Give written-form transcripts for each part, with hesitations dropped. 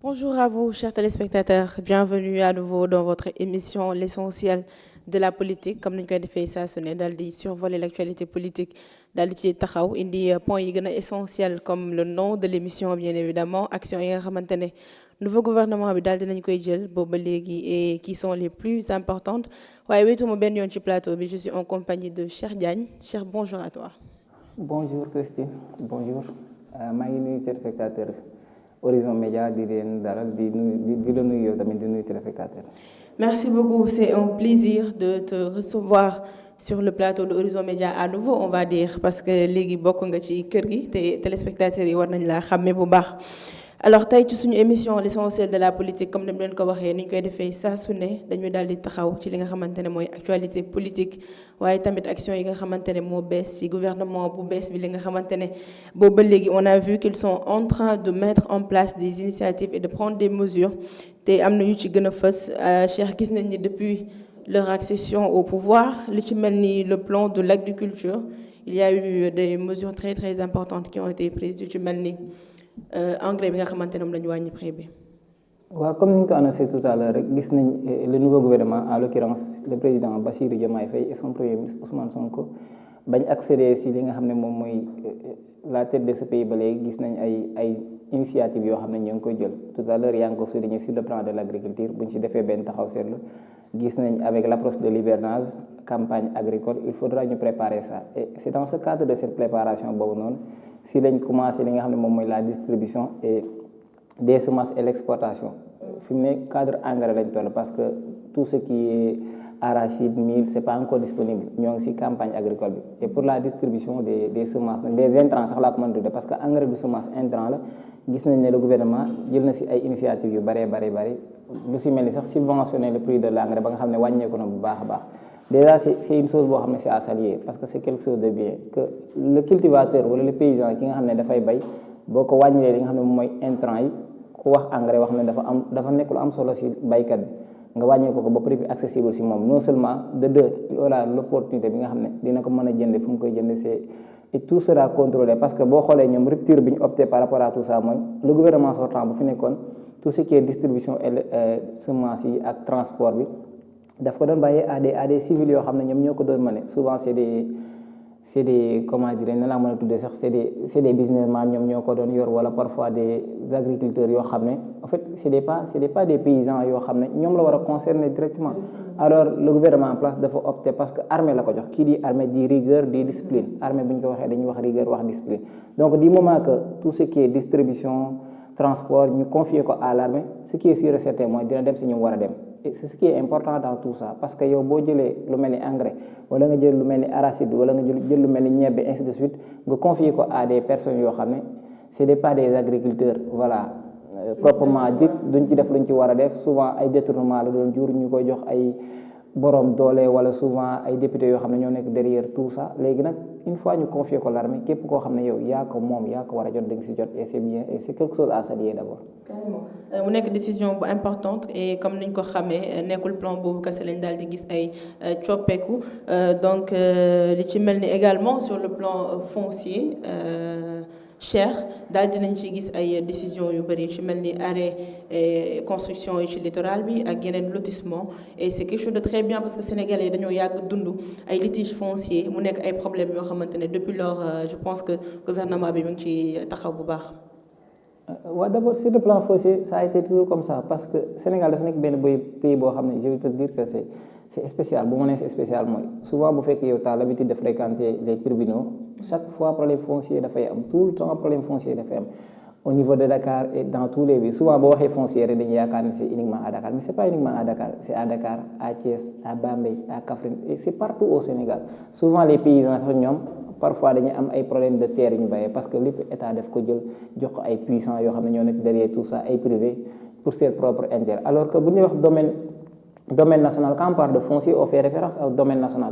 Bonjour à vous, chers téléspectateurs. Bienvenue à nouveau dans votre émission L'essentiel de la politique. Comme nous l'avons fait ça, sonné daal di survoler l'actualité politique daal di ci taxaw indi point yi gën a essentiel comme le nom de l'émission bien évidemment action yi nga xamante ne nouveau gouvernement bi daal dinañ koy jël boobu ba léegi et qui sont les plus importantes waaye wéetuma benn yoon ci plateau bi je suis en compagnie de Cheikh Diagne. Cheikh, bonjour à toi. Bonjour Christine, bonjour maa ngi nuyu téléspectateur Horizon Média di leen dalal di la nuyu yow tamit di nuyu téléspectateur. Merci beaucoup, c'est un plaisir de te recevoir sur le plateau de Horizon Média à nouveau on va dire parce que léegi bokk nga ci kër gi te téléspectateurs yi war nañ laa xàmme bu baax. Alors tey ci suñu émission l'essentiel de la politique comme ni mu leen ko waxee ni ñu koy defee saa su ne dañuy daal di taxaw ci li nga xamante ne mooy actualité politique waaye tamit action yi nga xamante ne moo bees ci gouvernement bu bees bi li nga xamante ne boobu ba léegi on a vu qu'ils sont en train de mettre en place des initiatives et de prendre des mesures te am na yu ci gën a fës Cheikh gis nañ ni depuis leur accession au pouvoir li ci mel ni le plan de l'agriculture il y a eu des mesures très très importantes qui ont été prises yu ci mel ni engrais bi nga xamante ne moom la ñu wàññi prix bi. waaw comme ni ñu ko annoncé tout à l'heure rek gis nañ le nouveau gouvernement en l'occurrence le président Bassirou Diomaye Faye et son premier ministre Ousmane Sonko bañ accéder si li nga xam ne moom mooy la tête de ce pays ba léegi gis nañ ay initiatives yoo xam ne ñoo ngi koy jël tout à l'heure yaa ngi ko souligné sur le plan de l'agriculture bu ñu si defee benn taxaw seetlu gis nañ avec l'approche de l'hivernage campagne agricole il faudra ñu préparer ça et c'est dans ce cadre de cette préparation boobu noonu si lañ commencé li nga xam ne moom mooy la distribution et des semences et l'exportation fi mu ne cadre engrais lañ toll parce que tout ce qui est arachide mil c'est pas encore disponible ñoo ngi ci campagne agricole bi et pour la distribution des semences nag des intrants sax laa ko mën a tudde parce que engrais du semence intrant la gis nañ ne le gouvernement jël na ci ay initiatives yu bari lu ci mel ni sax subventionner le prix de l'engrais ba nga xam ne wàññeeku na bu baax a baax déjà c'est une chose boo xam ne c'est à saluer parce que c'est quelque chose de bien que le cultivateur wala le paysan ki nga xam ne dafay bay boo ko wàññilee li nga xam ne moom mooy intrant yi ku wax engrais wax ne dafa nekk lu am solo ci baykat bi nga wàññee ko ba prix bi accessible ci moom non seulement de deux il aura l'opportunité bi nga xam ne dina ko mën a jënde fu mu koy jënde et tout sera contrôlé parce que boo xoolee ñoom rupture bi ñu opté par rapport à tout ça mooy le gouvernement sortant bu fi nekkoon tout ce qui est distribution et semences yi ak transport bi daf ko doon bàyyee à des civils yoo xam ne ñoom ñoo ko doon mëne souvent c'est des comment dire na laa mën a tuddee sax c'est des businessmen ñoom ñoo ko doon yor wala parfois des agriculteurs yoo xam ne en fait c'est pas des paysans yoo xam ne ñoom la war a concerner directement alors le gouvernement en place dafa opter parce que armée la ko jox kii di armée di rigueur di discipline armée bu ñu ko waxee dañuy wax rigueur wax discipline donc du moment que tout ce qui est distribution transport ñu confier ko à l'armée ce qui est sûr et certain mooy dina dem si ñu war a dem et c'est ce qui est important dans tout ça parce que yow boo jëlee lu mel ni engrais wala nga jël lu mel ni arachide wala nga jël lu mel ni ñebbe ainsi de suite nga confier ko à des personnes yoo xam ne c'est pas des agriculteurs voilà proprement dit duñ ci def luñ ci war a def souvent ay détournement la doon jur ñu koy jox ay borom doole wala souvent ay députés yoo xam ne ñoo nekk derrière tout ça léegi nag une fois ñu confier ko l'armée képp koo xam ne yow yaa ko moom yaa ko war a jot da nga si jot et c'est bien et c'est quelque chose à saluer d'abord. Carrément mu nekk décision bu importante et comme niñ ko xamee nekkul plan boobu kese lañ daal di gis ay coppeeku donc li ci mel ni également sur le plan foncier. Cheikh daal dinañ ci gis ay décisions yu bëri ci mel ni arrêt construction yi ci littoral bi ak yeneen lotissement et c'est quelque chose de très bien parce que sénégalais dañoo yàgg dund ay litiges fonciers mu nekk ay problèmes yoo xamante ne depuis lors je pense que gouvernement bi mu ngi ci taxaw bu baax. waaw d'abord sur le plan foncier ça a été toujours comme ça parce que Sénégal dafa nekk benn pays boo xam ne je peux dire que c'est spécial bu ma nee c'est spécial mooy souvent bu fekkee yow t'as l'habitude de fréquenter les tribunaux chaque fois problème foncier dafay am tout le temps problème foncier dafay am au niveau de Dakar et dans tous les villes souvent boo waxee foncier rek dañuy yaakaar ne c'est uniquement à Dakar mais c'est pas uniquement à Dakar c'est à Dakar à Thiès à Bambey à Kaffrine et c'est partout au Sénégal souvent les paysans sax ñoom parfois dañuy am ay problèmes de terre yu ñu bàyyee parce que lépp état daf ko jël jox ko ay puissants yoo xam ne ñoo nekk derrière tout ça ay privés pour ses propres intérêts alors que bu ñuy wax domaine national quand on parle de foncier on fait référence au domaine national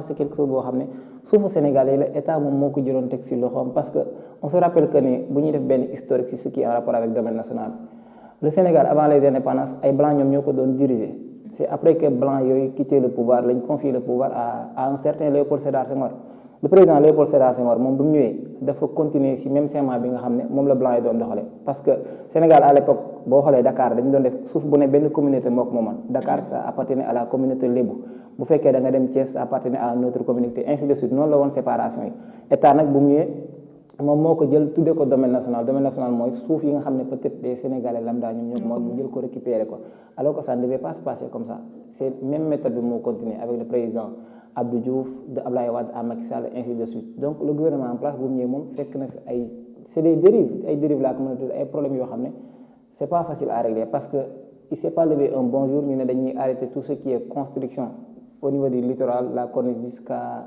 c'est quelque chose boo xam ne suufu Sénégal yi la état moom moo ko jëloon teg ci loxoom parce que on se rappelle que ne bu ñuy def benn historique ci ce qui est en rapport avec domaine national le Sénégal avant les indépendances ay blancs ñoom ñoo ko doon diriger c'est après que blancs yooyu quitté le pouvoir lañ confié le pouvoir à un certain Léopold Sédar Senghor le président Léopold Sédar Senghor moom bu mu ñëwee dafa continuer ci même schéma bi nga xam ne moom la blanc yi doon doxale parce que Sénégal à l'époque boo xoolee Dakar dañu doon def suuf bu ne benn communauté moo ko moomoon. Dakar ça appartenait à la communauté lébu bu fekkee da nga dem Thiès ça appartenait à une autre communauté ainsi de suite noonu la woon séparation yi état nag bu mu ñëwee moom moo ko jël tuddee ko domaine national mooy suuf yi nga xam ne peut-être des Sénégalais lambda ñoom ñoo ko moom mu jël ko récupérer ko alors que ça ne devait pas se passer comme ça c'est même méthode bi moo continuer avec le président Abdou Diouf de Abdoulaye Wade à Macky Sall ainsi de suite donc le gouvernement en place bu mu ñëwee moom fekk na fi ay c'est des dérives laa ko mën a tudd ay problèmes yoo xam ne c'est pas facile à régler parce que il s'est pas levé un bon jour ñu ne dañuy arrêter tout ce qui est construction au niveau du littoral la corniche jusqu'à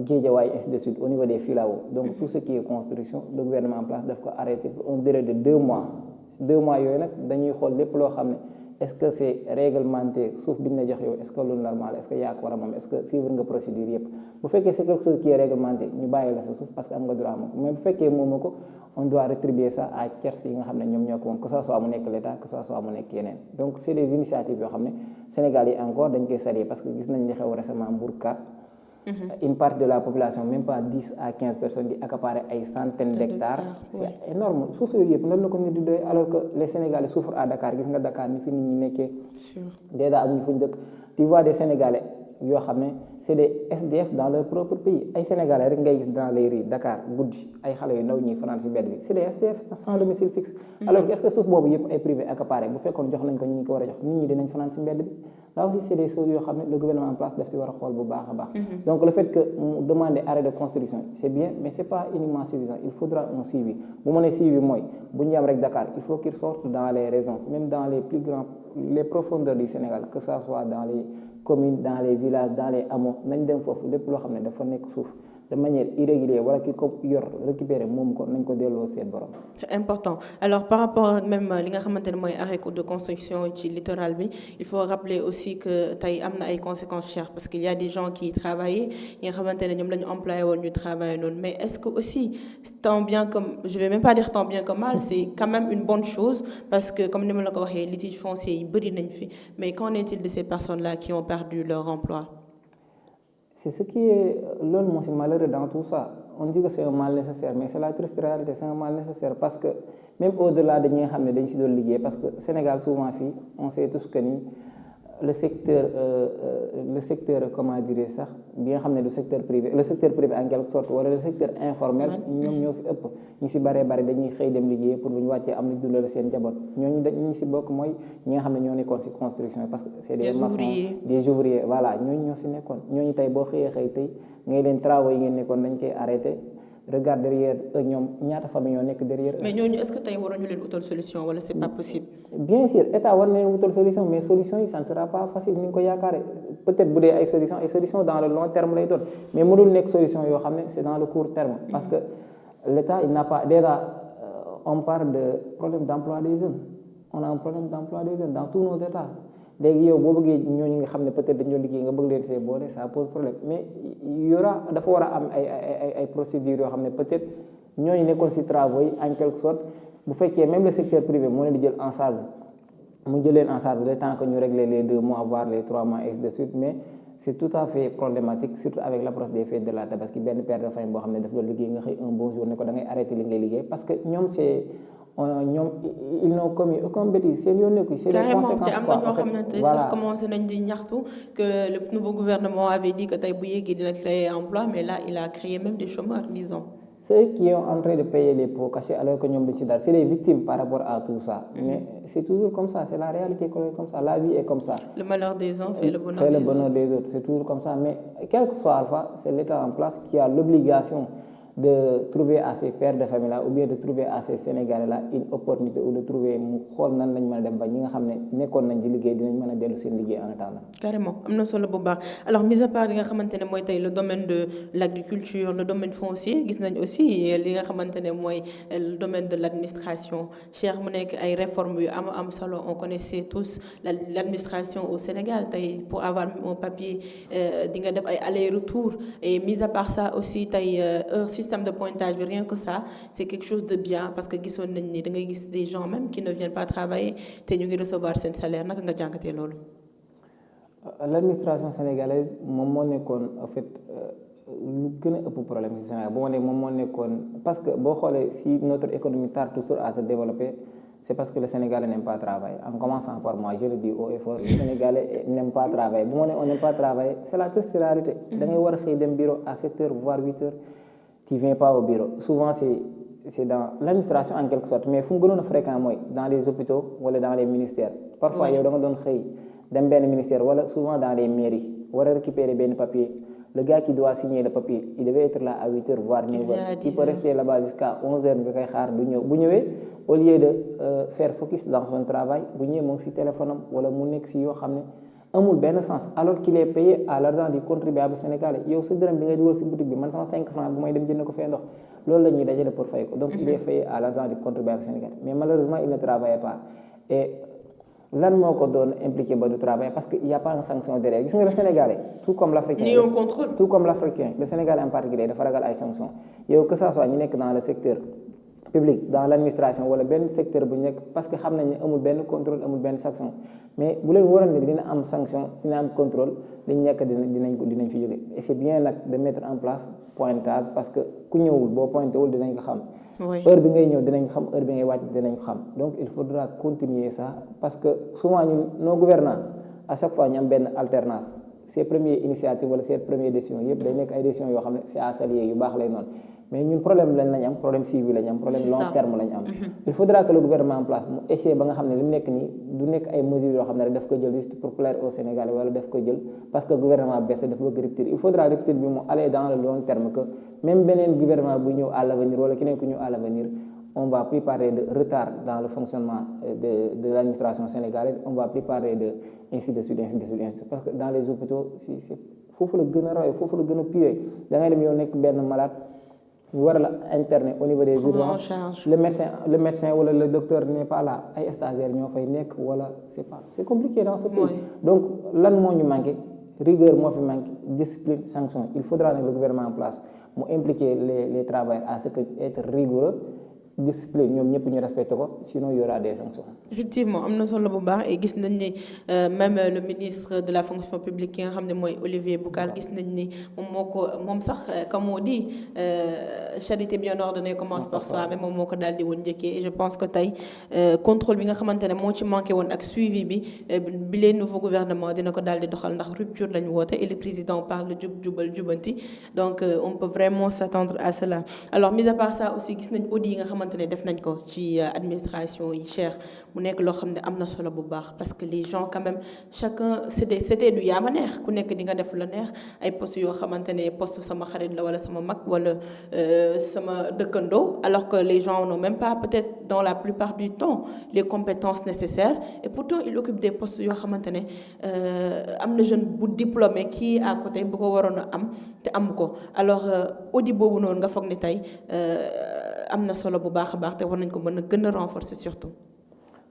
Guédiawaye ainsi de suite au niveau des filao donc tout ce qui est construction le gouvernement en place daf ko arrêté pour un délai de 2 mois yooyu nag dañuy xool lépp loo xam ne est-ce que c'est réglementé suuf bi ñu la jox yow est-ce que lu normal est-ce que yaa ko war a moom est-ce que suivre nga procédure yëpp bu fekkee c'est quelque chose qui est réglementé ñu bàyyi la sa suuf parce que am nga droit moom mais bu fekkee moomu ko on doit rétribuer ça à tiers yi nga xam ne ñoom ñoo ko moom que ça soit mu nekk l'État que ça soit mu nekk yeneen donc c'est des initiatives yoo xam ne Sénégal yi encore dañ koy saluer parce que gis nañ li xew récemment Mbour 4 une partie de la population même pas 10 à 15 personnes di accaparer ay centaines d'hectares c'est énorme suuf yooyu yëpp lan la ko nit di doy alors que les Sénégalais souffrent à Dakar gis nga Dakar ni fi nit ñi nekkee déjà amuñu fuñ dëkk tu vois des Sénégalais yoo xam ne c'est des SDF dans leur propre pays ay Sénégalais rek ngay gis dans les rues Dakar guddi ay xale yu ndaw ñuy fanaan ci mbedd bi c'est des SDF sans domicile fixe alors que est-ce que suuf boobu yëpp ay privé accaparé bu fekkoon jox nañ ko ñu ko war a jox nit ñi dinañ fanaan ci mbedd bi là aussi c'est des choses yoo xam ne le gouvernement en place daf ci war a xool bu baax a baax donc le fait que mu demander arrêt de construction c'est bien mais c'est pas uniquement suffisant il faudra un suivi bu ma nee suivi mooy bu ñu yam rek Dakar il faut qu'il sorte dans les régions même dans les profondeurs du Sénégal que ça soit dans les communes dans les villages dans les hameaux nañ dem foofu lépp loo xam ne dafa nekk suuf de manière irrégulière wala ki ko yor récupérer moom ko nañ ko delloo seet borom. C'est important alors par rapport ak même li nga xamante ne mooy arrêt de construction ci littoral bi il faut rappeler aussi que tey am na ay conséquences chères parce qu'il y a des gens qui travaillaient yi nga xamante ne ñoom la ñu employé woon ñu travailler noonu mais est-ce que aussi tant bien comme je vais même pas dire tant bien que mal c'est quand même une bonne chose parce que comme ni ma la ko waxee litige foncier yi bëri nañ fi mais qu'en est-il de ces personnes-là qui ont perdu leur emploi? C'est ce qui est loolu moo si malheureux dans tout ça on dit que c'est un mal nécessaire mais c'est la triste réalité c'est un mal nécessaire parce que même au-delà de ñi nga xam ne dañ si doon liggéey parce que Sénégal souvent fii on sait tous que ni le secteur comment dire sax bi nga xam ne du secteur privé le secteur privé en quelque sorte wala le secteur informel ñoom ñoo fi ëpp ñu si baree bari dañuy xëy dem liggéey pour bu ñu wàccee am na dundal seen njaboot ñooñu dañu si bokk mooy ñi nga xam ne ñoo nekkoon si construction parce que c'est des maçons des ouvriers voilà ñooñu ñoo si nekkoon ñooñu tey boo xëyee tey ngay leen travaux yi ngeen nekkoon dañ koy arrêté regarde derrière ñoom ñaata famille ñoo nekk derrière. mais ñooñu est-ce que tey waroon ñu leen wutal solution wala c'est pas possible. bien sûr état war na leen wutal solution mais solution yi ça ne sera pas facile ni nga ko yaakaare peut-être bu dee ay solution dans le long terme lay doon mais mënul nekk solution yoo xam ne c'est dans le court terme. parce que l'état il n'a pas déjà on parle de problème d'emploi des jeunes on a un problème d'emploi des jeunes dans tous nos états. léegi yow boo bëggee ñooñu nga xam ne peut-être dañoo liggéey nga bëgg leen see boole ça pose problème mais dafa war a am ay procédures yoo xam ne peut-être ñooñu nekkoon ci travaux yi en quelque sorte bu fekkee même le secteur privé moo leen di jël en charge mu jël leen en charge le temps que ñu régler les 2 mois voire les 3 mois et ainsi de suite mais c'est tout à fait problématique surtout avec l'approche des fêtes de la Tabaski benn père de famille boo xam ne daf doon liggéey nga xëy un bon jour ne ko da ngay arrêter li ngay liggéey parce que ñoom ils n'ont commis aucun bêtise seen yoon nekku c'est les conséquences am na ñoo xamante ne sax commencé nañ di ñaxtu que le nouveau gouvernement avait dit que tey bu yéegee dina créer emploi mais là il a créé même des chômeurs disons. Ceux qui sont en train de payer les pots cachés alors que ñoom dañ ci dal c'est les victimes par rapport à tout ça mais c'est toujours comme ça c'est la réalité comme ça la vie est comme ça. Le malheur des uns fait le bonheur des autres c'est toujours comme ça mais quel que soit Alpha c'est l'État en place qui a l'obligation de trouver à ces pères de famille là ou bien de trouver à ces Sénégalais là une opportunité ou de trouver mu xool nan lañ mën a dem ba ñi nga xam ne nekkoon nañ di liggéey dinañ mën a dellu seen liggéey en attendant. Carrément am na solo bu baax alors mis à part li nga xamante ne mooy tey le domaine de l'agriculture le domaine foncier gis nañ aussi li nga xamante ne mooy le domaine de l'administration Cheikh mu nekk ay réformes yu am solo on connaissait tous l'administration au Sénégal tey pour avoir un papier di nga def ay aller-retour et mis à part ça aussi tey système de pointage bi rien que ça c'est quelque chose de bien parce que gisoon nañ ni da ngay gis des gens même qui ne viennent pas travailler te ñu ngi recevoir seen salaire naka nga jàngatee loolu. L'administration sénégalaise moom moo nekkoon en fait lu gën a ëpp problème ci Sénégal bu ma ne moom moo nekkoon parce que boo xoolee si notre économie tarde toujours à se développer c'est parce que le Sénégalais n'aime pas travailler en commençant par moi je le dis haut et fort le Sénégalais n'aime pas travailler bu ma ne on n'aime pas travailler c'est la triste réalité da ngay war a xëy dem bureau à 7 heures voire 8 heures tu viens pas au bureau souvent c'est dans l'administration en quelque sorte mais fu mu gënoon a fréquent mooy dans les hôpitaux wala dans les ministères parfois yow da nga doon xëy dem benn ministère wala souvent dans les mairies war a récupérer benn papier le gars qui doit signer le papier il devait être là à 8 heures voire 9 heures il peut rester là-bas jusqu'à 11 heures nga koy xaar du ñëw bu ñëwee au lieu de faire focus dans son travail bu ñëwee mu ngi ci téléphone am wala mu nekk ci yoo xam ne amul benn sens alors qu'il est payé à l'argent du contribuable sénégalais yow sa dërëm bi ngay dugal ci boutique bi man sama 5 francs bu may dem jënd ko fee ndox loolu la ñuy dajale pour fay ko donc il est payé à l'argent du contribuable sénégalais mais malheureusement il ne travaille pas et lan moo ko doon impliqué ba du travail parce que il y a pas une sanction derrière gis nga le Sénégalais tout comme l'Africain ni un contrôle tout comme l'Africain le Sénégalais en particulier dafa ragal ay sanctions yow que ça soit ñu nekk dans le secteur public dans l'administration wala benn secteur bu nekk parce que xam nañ ne amul benn contrôle amul benn sanction mais bu leen waroon ne dina am sanction dina am contrôle liñ nekk dinañ fi jóge et c'est bien nag de mettre en place pointage parce que ku ñëwul boo pointé wul dinañ ko xam heure bi ngay ñëw dinañ xam heure bi ngay wàcc dinañ xam donc il faudra continuer ça parce que souvent ñun nos gouvernants à chaque fois ñu am benn alternance ces premières initiatives wala ces premières décisions yëpp day nekk ay décisions yoo xam ne c'est à saluer yu baax lay noonu mais ñun problème lañ am problème suivi lañ am problème long terme lañ am il faudra que le gouvernement en place mu essayer ba nga xam ne li mu nekk nii du nekk ay mesures yoo xam ne rek daf ko jël juste pour plaire aux Sénégalais wala daf ko jël parce que gouvernement bees daf bëgg rupture il faudra rupture bi mu aller dans le long terme que même beneen gouvernement bu ñëw à l'avenir wala keneen ku ñëw à l'avenir on va plus parler de retard dans le fonctionnement de l'administration sénégalaise on va plus parler de ainsi de suite parce que dans les hôpitaux c'est foofu la gën a rawee foofu la gën a pire da ngay dem yow nekk benn malade ñu war la interner au niveau des urgences le médecin wala le docteur n'est pas là ay stagiaires ñoo fay nekk wala c'est compliqué dans ce pays donc lan moo ñu manqué rigueur moo fi manqué discipline sanction il faudra que le gouvernement en place mu impliquer les travailleurs à ce que être rigoureux discipline ñoom ñëpp ñu respecté ko sinon il y aura des sanctions. effectivement am na solo bu baax et gis nañ ni même le ministre de la fonction publique ki nga xam ne mooy Olivier Boucal gis nañ ni moom sax comme on dit charité bien ordonnée commence par soi mais moom moo ko daal di woon njëkkee et je pense que tey contrôle bi nga xamante ne moo ci manqué woon ak suivi bi les nouveau gouvernement dina ko daal di doxal ndax rupture lañu woote et le président parle de jubal jubanti donc on peut vraiment s'attendre à cela alors mis à part ça aussi gis nañ audit yi nga xamante ne def nañ ko ci administration yi cher mu nekk loo xam ne am na solo bu baax parce que les gens quand même chacun c'était du yaama neex ku nekk di nga def la neex ay poste yoo xamante ne poste sama xarit la wala sama mag wala sama dëkkandoo alors que les gens n'ont même pas peut-être dans la plupart du temps les compétences nécessaires et pourtant ils occupent des postes yoo xamante ne am na jeune bu diplômé kii à côté bu ko waroon a am te amu ko alors audit boobu noonu nga foog ne tey am na solo bu baax a baax te war nañ ko mën a gën a renforcer surtout.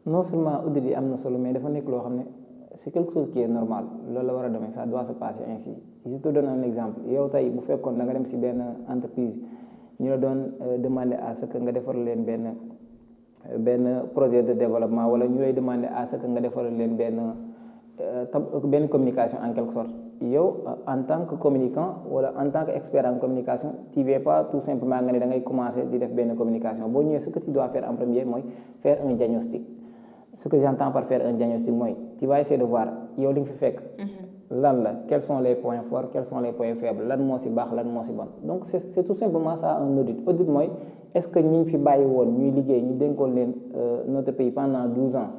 non seulement audit yi am na solo mais dafa nekk loo xam ne c'est quelque chose qui est normal loolu la war a demee ça doit se passer ainsi je te donne un exemple yow tey bu fekkoon da nga dem ci benn entreprise ñu la doon demander à ce que nga defar leen benn projet de développement wala ñu lay demander à ce que nga defar leen benn communication en quelque sorte yow en tant que communicant wala en tant que expert en communication tu viens pas tout simplement nga ne da ngay commencer di def benn communication boo ñëwee ce que tu dois faire en premier mooy faire un diagnostic ce que j'entends par faire un diagnostic mooy tu vas essayer de voir yow li nga fi fekk lan la quels sont les points forts quels sont les points faibles lan moo ci baax lan moo ci bon donc c'est tout simplement ça un audit mooy est-ce que ñi fi bàyyi woon ñuy liggéey ñu dénkoon leen notre pays pendant 12 ans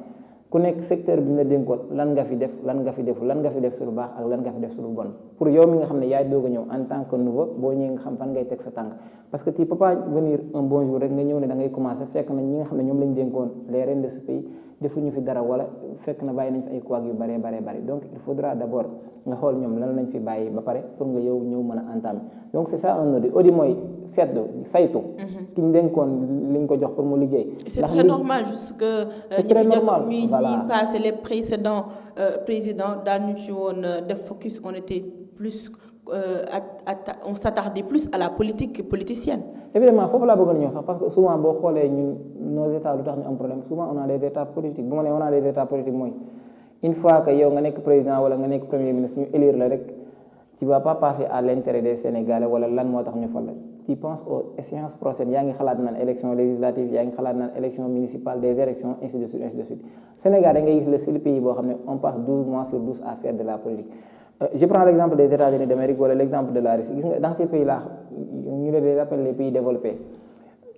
ku nekk secteur bi ñu la dénkoon lan nga fi def lan nga fi def su lu baax ak lan nga fi def su lu bon pour yow mi nga xam ne yaay doog a ñëw en tant que nouveau boo ñëwee nga xam fan ngay teg sa tànk parce que tu peux pas venir un bon jour rek nga ñëw ne da ngay commencer fekk na ñi nga xam ne ñoom lañ dénkoon les rênes de ce pays defuñu fi dara wala fekk na bàyyi nañ fi ay couac yu bare donc il faudra d'abord nga xool ñoom lan lañ fi bàyyi ba pare pour nga yow ñëw mën a entamer donc c'est ça un audit mooy seetlu saytu ki ñu dénkoon liñ ko jox pour mu liggéey c'est très normal juste que ñi passé les précédents présidents daal ñu ci woon def focus on était plus on s'attardait plus à la politique politicienne. Évidemment foofu laa bëgg a ñëw sax parce que souvent boo xoolee ñun nos états lu tax ñu am problème souvent on a des états politiques bu ma nee on a des états politiques mooy une fois que yow nga nekk président wala nga nekk premier ministre ñu élire la rek tu vas pas passer à l'intérêt des Sénégalais wala lan moo tax ñu fal la tu penses aux échéances prochaines yaa ngi xalaat naan élection législative yaa ngi xalaat naan élection municipale des élections ainsi de suite ainsi de suite Sénégal da ngay gis le seul pays boo xam ne on passe 12 mois sur 12 à faire de la politique. Je prends l'exemple des États-Unis d'Amérique wala l'exemple de la Russie gis nga dans ces pays là ñu les appelle les pays développés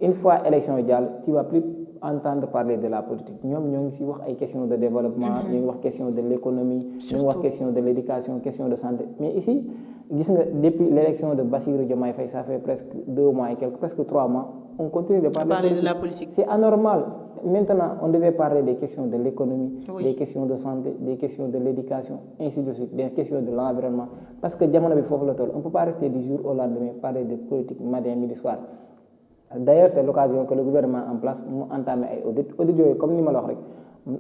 une fois élection yi jàll tu vas plus entendre parler de la politique ñoom ñoo ngi ci wax ay question de développement ñoo ngi wax question de l'économie ñoo ngi wax question de l'éducation question de santé mais ici gis nga depuis l'élection de Bassirou Diomaye Faye ça fait presque 2 mois et quelques presque 3 mois on continue de parler de la politique. C'est anormal. Maintenant on devait parler des questions de l'économie, des questions de santé, des questions de l'éducation, ainsi de suite, des questions de l'environnement parce que jamono bi foofu la toll on peut pas rester du jour au lendemain parler de politique matin midi soir. D'ailleurs c'est l'occasion que le gouvernement en place mu entamé ay audit yooyu comme ni ma la wax rek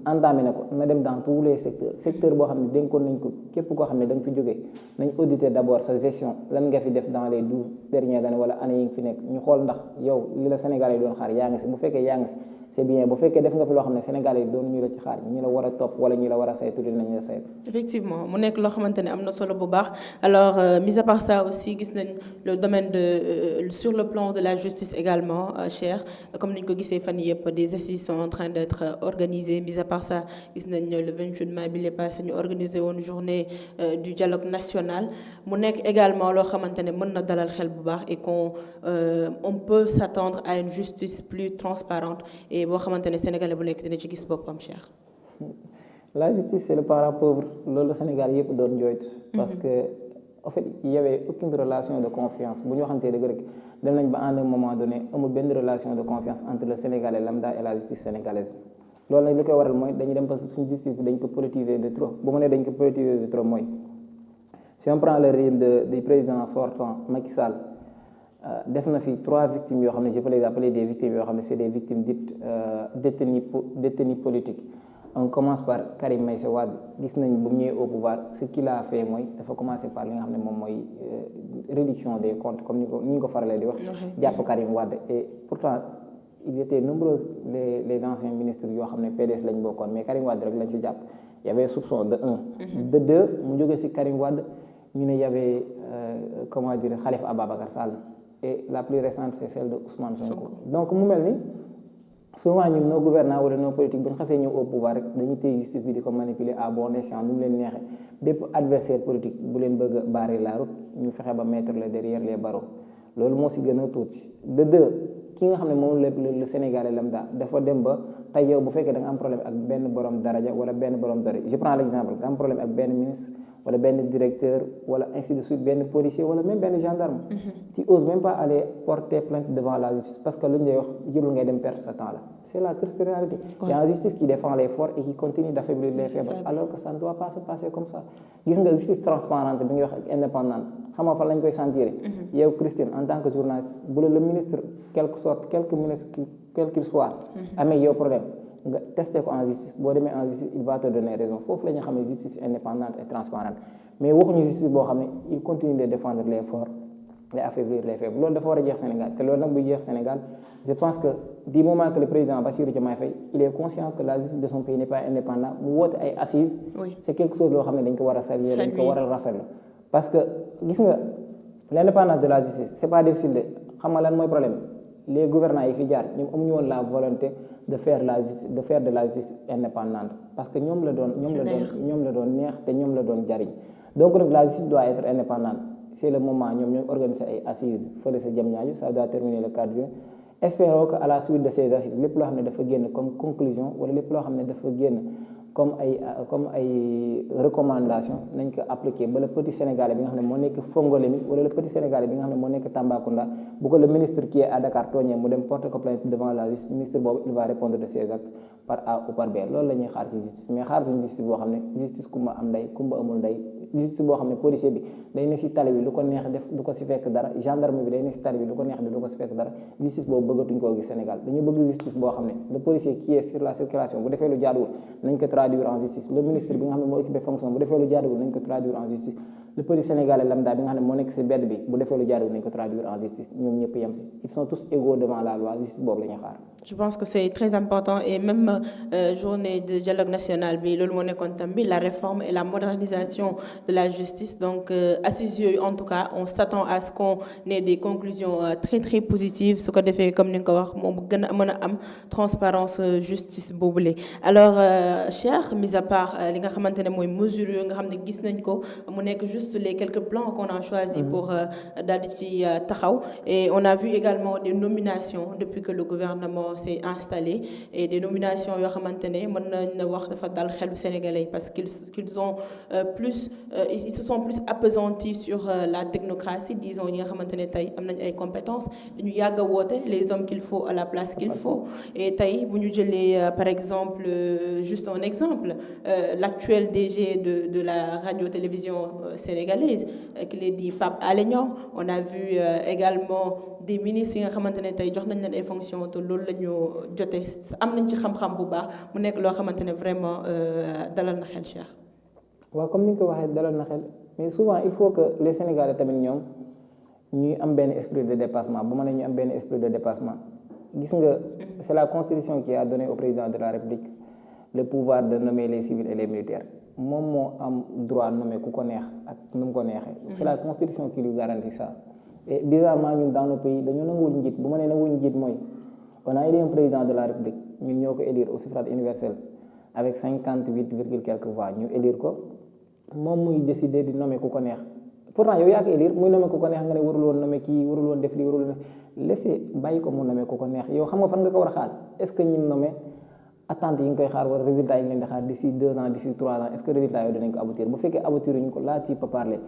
entamé na ko na dem dans tous les secteurs boo xam ne dénkoon nañ ko képp koo xam ne da nga fi jógee nañ auditer d'abord sa gestion lan nga fi def dans les 12 dernières années wala années yi nga fi nekk ñu xool ndax yow li la Sénégalais yi doon xaar yaa ngi si bu fekkee yaa ngi si c'est bien bu fekkee def nga fi loo xam ne Sénégalais yi doon ñu la ci xaar ñi la war a topp wala ñi la war a saytu dinañ la saytu. Effectivement mu nekk loo xamante ne am na solo bu baax alors mis à part ça aussi gis nañ le domaine de sur le plan de la justice également Cheikh comme niñ ko gisee fan yëpp des assises sont en train d'être organisées mis à part ça gis nañ le 28 mai bi passé ñu organiser woon journée du dialogue national mu nekk également loo xamante ne mën na dalal xel bu baax et qu'on on peut s'attendre à une justice plus transparente et boo xamante ne sénégalais bu nekk dina ci gis boppam Cheikh. La justice c'est le parent pauvre loolu la Sénégal yëpp doon jooytu parce que en fait il y avait aucune relation de confiance bu ñu waxantee dëgg rek dem nañ ba à un moment donné amul benn relation de confiance entre le Sénégalais lambda et la justice sénégalaise loolu nag li koy waral mooy dañuy dem parce que suñu justice bi dañ ko politiser de trop bu ma nee dañ ko politiser de trop mooy si on prend le régime du président sortant Macky Sall def na fi 3 victimes yoo xam ne je peux les appeler des victimes yoo xam ne c'est des victimes dites détenues politiques. On commence par Karim Meïssa Wade gis nañ bu mu ñëwee au pouvoir ce qu'il a fait mooy dafa commencer par li nga xam ne moom mooy réduction des comptes comme ni ñu ko faralee di wax. jàpp Karim Wade et pourtant ils étaient nombreux les anciens ministres yoo xam ne PDS lañ bokkoon mais Karim Wade rek lañ ci jàpp y avait soupçon de 1. de 2 mu jógee ci Karim Wade ñu ne y avait comment dire Khalifa Ababacar Sall et la plus récente c'est celle de Ousmane Sonko. Donc mu mel ni. souvent ñun nos gouvernants wala nos politiques bu ñu xasee ñëw au pouvoir rek dañuy téye justice bi di ko manipuler à bon escient nu mu leen neexee bépp adversaire politique bu leen bëgg a barrer la route ñu fexe ba mettre le derrière les barreaux loolu moo si gën a tuuti. de 2 ki nga xam ne moom le Sénégalais lambda dafa dem ba tey yow bu fekkee da nga am problème ak benn borom daraja wala benn borom daraja je prends l'exemple nga am problème ak benn ministre wala benn directeur wala ainsi de suite benn policier wala même benn gendarme. tu oses même pas aller porter plainte devant la justice parce que lu ñu lay wax jërul ngay dem perdre sa temps là c'est la triste réalité. Il y a une justice qui défend les forts et qui continue d'affaiblir les faibles alors que ça ne doit pas se passer comme ça. gis nga justice transparente bi nga wax ak indépendante xam nga fan lañ koy sentir. yow Christine en tant que journaliste bu la le ministre quelque ministre quel qu'il soit. amee yow problème. nga testé ko en justice boo demee en justice il va te donner raison foofu la ñu xam ne justice indépendante et transparente mais waxuñu justice boo xam ne il continue de défendre les forts et affaiblir les faibles loolu dafa war a jeex Sénégal te loolu nag bu jeex Sénégal je pense que du moment que le président Bassirou Diomaye Faye il est conscient que la justice de son pays n'est pas indépendante mu woote ay assises c'est quelque chose loo xam ne dañ ko war a saluer dañ ko war a rafetlu parce que gis nga l'indépendance de la justice c'est pas difficile de xam nga lan mooy problème les gouvernants yi fi jaar ñoom amuñu woon la volonté de faire de la justice indépendante parce que ñoom la doon neex te ñoom la doon jariñ donc nag la justice doit être indépendante c'est le moment ñoom ñooy organiser ay assises fële sa Diamniadio ça doit terminer le 4 juin espérons que à la suite de ces assises lépp loo xam ne dafa génn comme conclusion wala lépp loo xam ne dafa génn comme ay recommandation nañ ko appliquer ba le petit Sénégalais bi nga xam ne moo nekk Fongolemi wala le petit Sénégalais bi nga xam ne moo nekk Tambacounda bu ko le ministre qui est à Dakar tooñee mu dem porter ko plainte devant la justice ministre boobu il va répondre de ses actes par A ou par B loolu la ñuy xaar ci justice mais xaar duñ justice boo xam ne justice kumba am ndey kumba amul ndey justice boo xam ne policier bi day ne si tali bi lu ko neex def du ko si fekk dara gendarme bi day ne si tali bi lu ko neex def du ko si fekk dara justice boobu bëggatuñ koo gis Sénégal dañu bëgg justice boo xam ne le policier qui est sur la circulation bu defee lu jaaduwul nañ ko traduire en justice le ministre bi nga xam ne moo occupé fonction bu defee lu jaaduwul nañ ko traduire en justice le petit sénégalais lambda bi nga xam ne moo nekk si bedd bi bu defee lu jaarul nañ ko traduire en justice ñoom ñëpp yem si ils sont tous égaux devant la loi justice boobu la ñuy xaar. Je pense que c'est très important et même journée de dialogue national bi loolu moo nekkoon tam bi la réforme et la modernisation de la justice donc assises yooyu en tout cas on s'attend à ce qu'on ait des conclusions très très positives su ko defee comme ni nga ko wax moom gën a mën a am transparence justice boobule. Alors Cheikh mis à part li nga xamante ne mooy mesures yooyu nga xam ne gis nañ ko mu nekk juste les quelques plans qu'on a choisi pour daal di ci taxaw et on a vu également des nominations depuis que le gouvernement s'est installé et des nominations yoo xamante ne mën nañ wax dafa dal xelu sénégalais parce qu'ils ont ils se sont plus appesantis sur la technocratie disons ñi nga xamante ne tey am nañ ay compétences dañu yàgg a woote les hommes qu'il faut à la place qu'il faut et tey bu ñu jëlee par exemple juste un exemple l'actuel DG de la radio-télévision sénégalaise qui est dit Pape Alé Niang on a vu également des ministres yi nga xamante ne tey jox nañ leen ay fonctions te loolu la ñu jotee am nañ ci xam-xam bu baax mu nekk loo xamante ne vraiment dalal na xel Cheikh. waaw comme ni nga ko waxee dalal na xel mais souvent il faut que les Sénégalais tamit ñoom ñuy am benn esprit de dépassement bu ma ne ñu am benn esprit de dépassement gis nga c'est la constitution qui a donné au président de la République le pouvoir de nommer les civils et les militaires moom moo am droit nommer ku ko neex ak nu mu ko neexee. C'est la constitution qui lui garantit ça. Et bizarrement ñun dans le pays dañoo nanguwul njiit bu ma nee nanguwul njiit mooy on a élu un président de la République ñun ñoo ko élire au suffrage universel avec 58 virgule quelques voix ñu élire ko moom muy décider di nommer ku ko neex pourtant yow yaa ko élire muy nommer ku ko neex nga ne warul woon nommer kii warul woon def lii warul woon laisser bàyyi ko mu nommer ku ko neex yow xam nga fan nga ko war a xaar est-ce que ñim nommer attente yi nga koy xaar wala résultat yi nga leen di xaar d'ici 2 ans d'ici 3 ans est-ce que résultat yooyu dinañ ko aboutir bu fekkee aboutir ñu ko là tu peux parler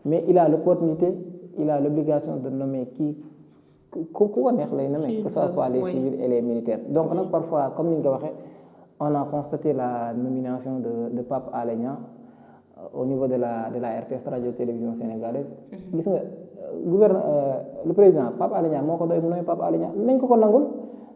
mais il a l'opportunité il a l'obligation de nommer kii ku ko neex lay nommer que ce soit les civils et les militaires donc nag parfois comme ni ñu ko waxee on a constaté la nomination de Pape Alé Niang au niveau de la RTS radio-télévision sénégalaise gis nga le président Pape Alé Niang moo ko doy mu nommer Pape Alé Niang nañ ko nangul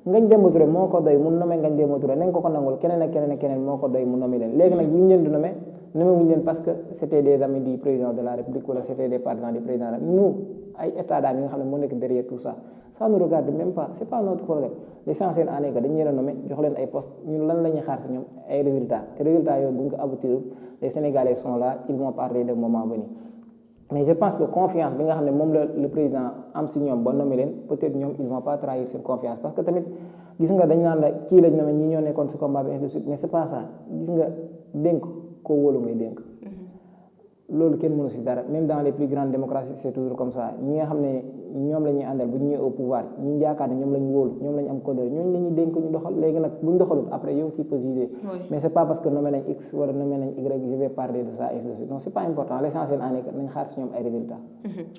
Ngagne Demba Touré moo ko doy mu nommer Ngagne Demba Touré nañ ko nangul keneen ak keneen ak keneen moo ko doy mu nommer leen léegi nag ñu leen di nommer wuñu leen parce que c'était des amis du président de la République wala c'était des partisans du président nous ay état d'âme yi nga xam ne moo nekk derrière tout ça ça nous regarde même pas c'est pas notre problème l'essentiel en est que dañu leen a nommer jox leen ay postes ñun lan la ñuy xaar si ñoom ay résultats te résultats yooyu bu ñu ko aboutir les Sénégalais sont là ils vont parler de moment venu mais je pense que confiance bi nga xam ne moom la le président am si ñoom ba nommer leen peut-être ñoom ils vont pas trahir cette confiance parce que tamit gis nga dañ naan la kii lañ nommer ñi ñoo nekkoon si combat bi ainsi de suite mais c'est pas ça gis nga dénk koo wóolu ngay dénk loolu kenn mënu si dara même dans les plus grandes démocraties c'est toujours comme ça ñi nga xam ne ñoom la ñuy àndal bu ñu ñëwee au pouvoir ñi yaakaar ne ñoom la ñu wóolu ñoom la ñu am codeur ñooñu la ñuy dénk ñu doxal léegi nag bu ñu doxalut après yow tu peux juger mais c'est pas parce que nommé nañ X wala nommé nañ Y je vais parler de ça ainsi de suite non c'est pas important l'essentiel en est que nañ xaar si ñoom ay résultats.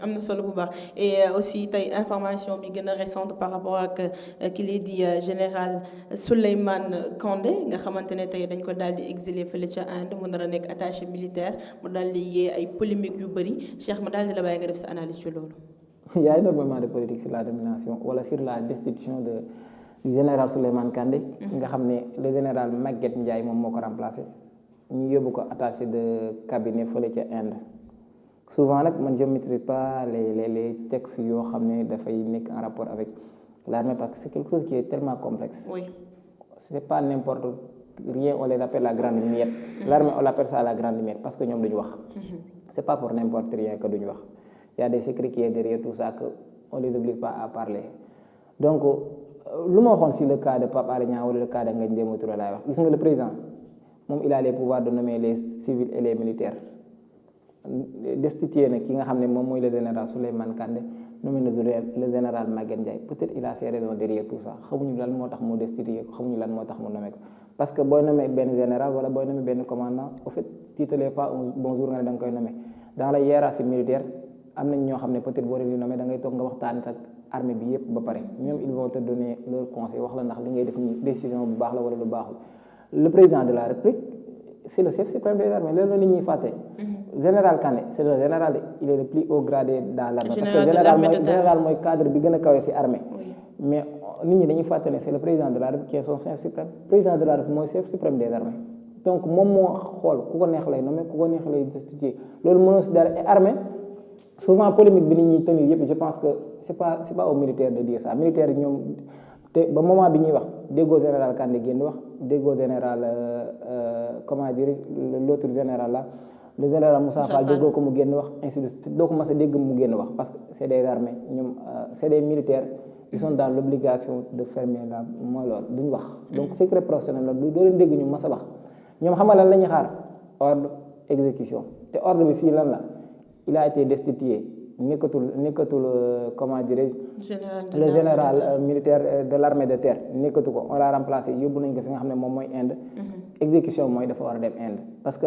am na solo bu baax et aussi tey information bi gën a récente par rapport ak ki lay di général Souleymane Kandé nga xamante ne tey dañ ko daal di exilé fële ca Inde mu nar a nekk attaché militaire mu daal di ay polémique yu bëri Cheikh ma daal di la bàyyi nga def sa analyse ci loolu. Il y a énormément de politique sur la nomination wala sur la destitution du général Souleymane Kandé nga xam ne le général Maguette Ndiaye moom moo ko remplacé ñu yóbbu ko attaché de cabinet fële ca Inde souvent nag man je maîtrise pas les textes yoo xam ne dafay nekk en rapport avec l'armée parce que c'est quelque chose qui est tellement complexe. Oui. C'est pas n'importe rien on les appelle la grande miette. L'armée on l'appelle ça la grande miette parce que ñoom duñu wax. C'est pas pour n'importe rien que duñu wax. Il y a des secrets qui est derrière tout ça que on les oblige pas à parler donc lu ma waxoon si le cas de Pape Alé Niang wala le cas de Ngagne Demba Touré laay wax gis nga le président moom il a les pouvoirs de nommer les civils et les militaires destitué na ki nga xam ne moom mooy le général Souleymane Kandé nommé na le général Maguette Ndiaye peut-être il a ses raisons derrière tout ça xamuñu lan moo tax mu destitué ko xamuñu lan moo tax mu nommé ko parce que booy nommé benn général wala booy nommé benn commandant au fait tu te lèves pas un bonjour nga ne da nga koy nommé dans la hiérarchie militaire am nañ ñoo xam ne peut-être boo leen di nommé da ngay toog nga waxtaan ak armée bi yëpp ba pare ñoom ils vont te donner leur conseil wax la ndax li ngay def ni décision bu baax la wala lu baaxul le président de la République c'est le chef suprême des armées loolu la nit ñi fàtte général Kandé c'est le général il est le plus haut gradé dans l'armée parce que général mooy cadre bi gën a kawe ci armée mais nit ñi dañuy fàtte ne c'est le président de la République qui est son chef suprême président de la République mooy chef suprême des armées donc moom moo xool ku ko neex lay nommé ku ko neex lay destituer loolu mënoo si dara. Et armée souvent polémique bi nit ñi tenir yëpp je pense que c'est pas aux militaires de dire ça militaires yi ñoom te ba moment bi ñuy wax déggoo général Kandé génn wax déggoo général comment dire l'autre général là le général Moussa Fall déggoo ko mu génn wax ainsi de suite doo ko mas a dégg mu génn wax parce que c'est des armées ñoom c'est des militaires ils sont dans l'obligation de fermer la mooy loolu duñ wax donc secret professionnel la doo leen dégg ñu mas a wax ñoom xam nga lan la ñuy xaar ordre exécution te ordre bi fii lan la il a été destitué nekkatul comment dirais-je le général militaire de l'armée de terre nekkatu ko on l'a remplacé yóbbu nañ ko fi nga xam ne moom mooy Inde exécution mooy dafa war a dem Inde parce que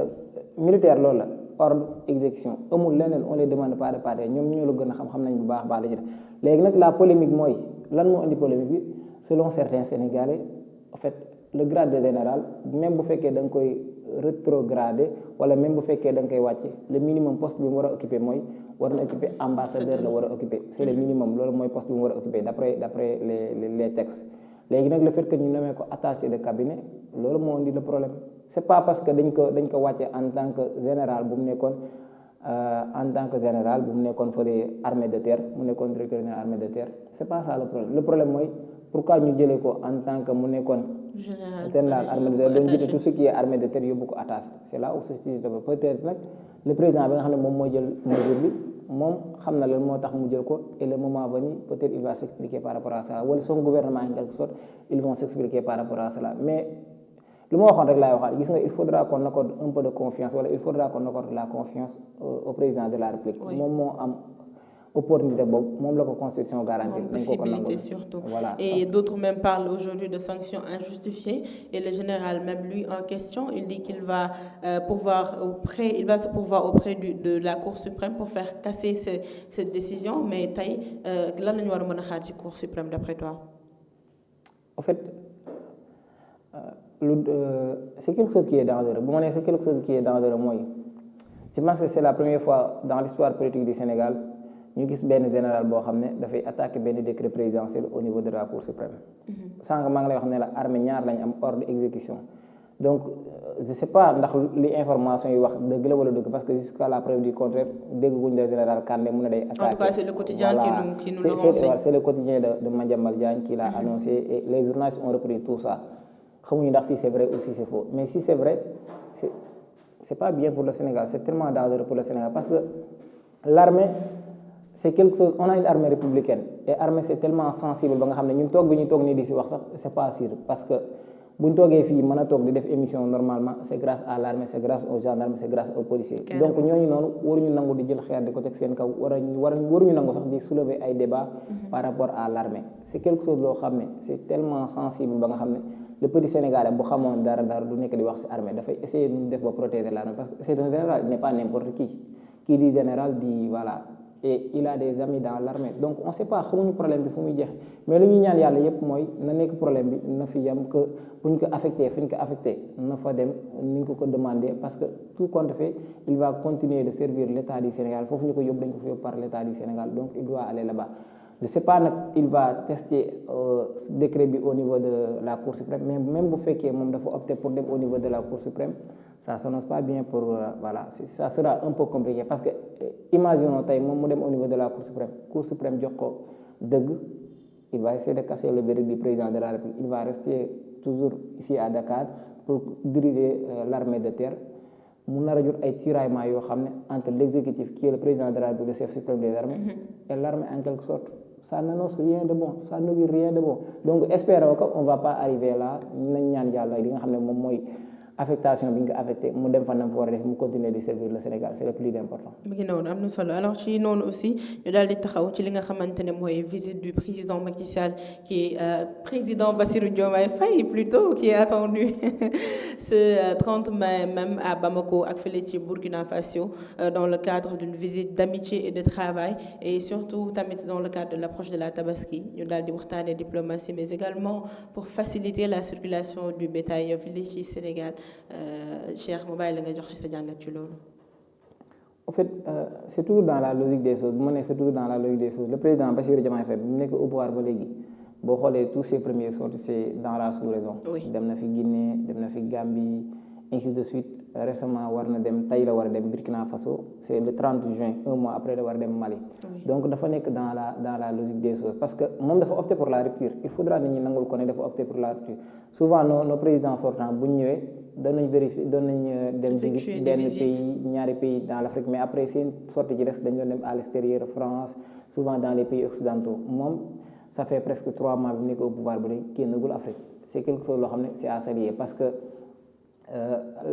militaire loolu la ordre exécution amul leneen on les demande pas de partir ñoom ñoo la gën a xam nañ bu baax la ci def léegi nag la polémique mooy lan moo indi polémique bi selon certains Sénégalais en fait le grade de général même bu fekkee da nga koy rétrogradé wala même bu fekkee da nga koy wàcce le minimum poste bi mu war a occuper mooy war na occuper ambassadeur la war a occuper c'est le minimum loolu mooy poste bi mu war a occuper d'après les textes léegi nag le fait que ñu nommé ko attaché de cabinet loolu moo indi le problème c'est pas parce que dañ ko wàcce en tant que général bu mu nekkoon fële armée de terre mu nekkoon directeur général armée de terre c'est pas ça le problème mooy pourquoi ñu jëlee ko en tant que mu nekkoon général armée de terre doon jiite tout ce qui est armée de terre yóbbu ko attaché c'est là où se situe peut-être nag le président bi nga xam ne moom mooy jël mesure bi moom xam na lan moo tax mu jël ko et le moment venu peut-être il va s'expliquer par rapport à ça wala son gouvernement en quelque sorte ils vont s'expliquer par rapport à cela mais lu ma waxoon rek laay waxaat gis nga il faudra qu'on accorde un peu de confiance wala il faudra qu'on accorde la confiance au président de la République moom moo am opportunité boobu moom la ko constitution garantie possibilité surtout voilà. Et d'autres même parlent aujourd'hui de sanctions injustifiées et le général même lui en question il dit qu'il va se pourvoir auprès de la Cour suprême pour faire casser cette décision mais tey lan lañu war a mën a xaar ci Cour suprême d'après toi en fait c'est quelque chose qui est dangereux bu ma nee c'est quelque chose qui est dangereux mooy je pense que c'est la première fois dans l'histoire politique du Sénégal ñu gis benn général boo xam ne dafay attaquer benn décret présidentiel au niveau de la Cour suprême sànq maa ngi lay wax ne la armée ñaar lañ am ordre d'exécution donc je sais pas ndax li information yi wax dëgg la wala dëgg parce que jusqu'à la preuve du contraire dégguñ le général Kandé mu ne day attaquer. En tout cas c'est le quotidien qui nous le renseigne. C'est le quotidien de Madiambal Diagne qui l'a annoncé et les journalistes ont repris tout ça xamuñu ndax si c'est vrai ou si c'est faux mais si c'est vrai c'est pas bien pour le Sénégal c'est tellement dangereux pour le Sénégal parce que l'armée c'est quelque chose on a une armée républicaine et armée c'est tellement sensible ba nga xam ne ñun toog bi ñu toog nii di si wax sax c'est pas sûr parce que bu ñu toogee fii mën a toog di def émission normalement c'est grâce à l'armée c'est grâce aux gendarmes c'est grâce aux policiers donc ñooñu noonu waruñu nangu di jël xeer di ko teg seen kaw waruñu nangu sax di soulever ay débats par rapport à l'armée c'est quelque chose loo xam ne c'est tellement sensible ba nga xam ne le petit Sénégalais bu xamoon dara du nekk di wax ci armée dafay essayer nu def ba protéger l'armée parce que c'est un général il n'est pas n'importe qui dit général dit voilà et il a des amis dans l'armée donc on sait pas xamuñu problème bi fu muy jeex mais lu ñuy ñaan yàlla yépp mooy na nekk problème bi na fi yam que bu ñu ko affecté fi ñu ko affecté na fa dem ni ñu ko demandé parce que tout compte fait il va continuer de servir l'État du Sénégal foofu ñu ko yóbbu dañ ko fa yóbbu par l'État du Sénégal donc il doit aller là-bas je sais pas nag il va tester décret bi au niveau de la Cour suprême mais même bu fekkee moom dafa opter pour dem au niveau de la Cour suprême ça s'annonce pas bien pour voilà ça sera un peu compliqué parce que imaginons tey moom mu dem au niveau de la Cour suprême jox ko dëgg il va essayer de casser le verdict du président de la République il va rester toujours ici à Dakar pour diriger l'armée de terre mu nar a jot ay tiraillements yoo xam ne entre l'exécutif qui est le président de la République le chef suprême des armées et l'armée en quelque sorte ça n'annonce rien de bon ça n'augure rien de bon donc espérons qu'on va pas arriver là nañ ñaan yàlla li nga xam ne moom mooy affectation bi nga ko affecté mu dem fan fa war a def mu continuer di servir le Sénégal c'est le plus important. mi ngi noonu am na solo alors ci noonu aussi ñu daal di taxaw ci li nga xamante ne mooy visite du président Macky Sall qui est président Bassirou Diomaye Faye plutôt qui est attendu ce 30 mai même à Bamako ak fële ci Burkina Faso dans le cadre d'une visite d'amitié et de travail et surtout tamit dans le cadre de l'approche de la Tabaski ñu daal di waxtaanee diplomatie mais également pour faciliter la circulation du bétail fii ci Sénégal. Cheikh mu bàyyi la nga joxe sa jàngat ci loolu. En fait c'est toujours dans la logique des choses bu ma nee c'est toujours dans la logique des choses le président Bassirou Diomaye Faye mu nekk au pouvoir ba léegi boo xoolee tous ses premiers sorties c'est dans la sous-région. dem na fi Guinée dem na fi Gambie ainsi de suite. Récemment war na dem tey la war a dem Burkina Faso c'est le 30 juin un mois après la war a dem Mali. Donc dafa nekk dans la logique des choses parce que moom dafa opté pour la rupture il faudra nit ñi nangul ko ne dafa opté pour la rupture souvent nos présidents sortants bu ñu ñëwee doon nañ vérifier doon nañ dem visite benn pays ñaari pays dans l'Afrique mais après seen sortie ci des dañ doon dem à l'extérieur France souvent dans les pays occidentaux moom ça fait presque 3 mois bi mu nekk au pouvoir ba léegi génnagul Afrique c'est quelque chose loo xam ne c'est à saluer parce que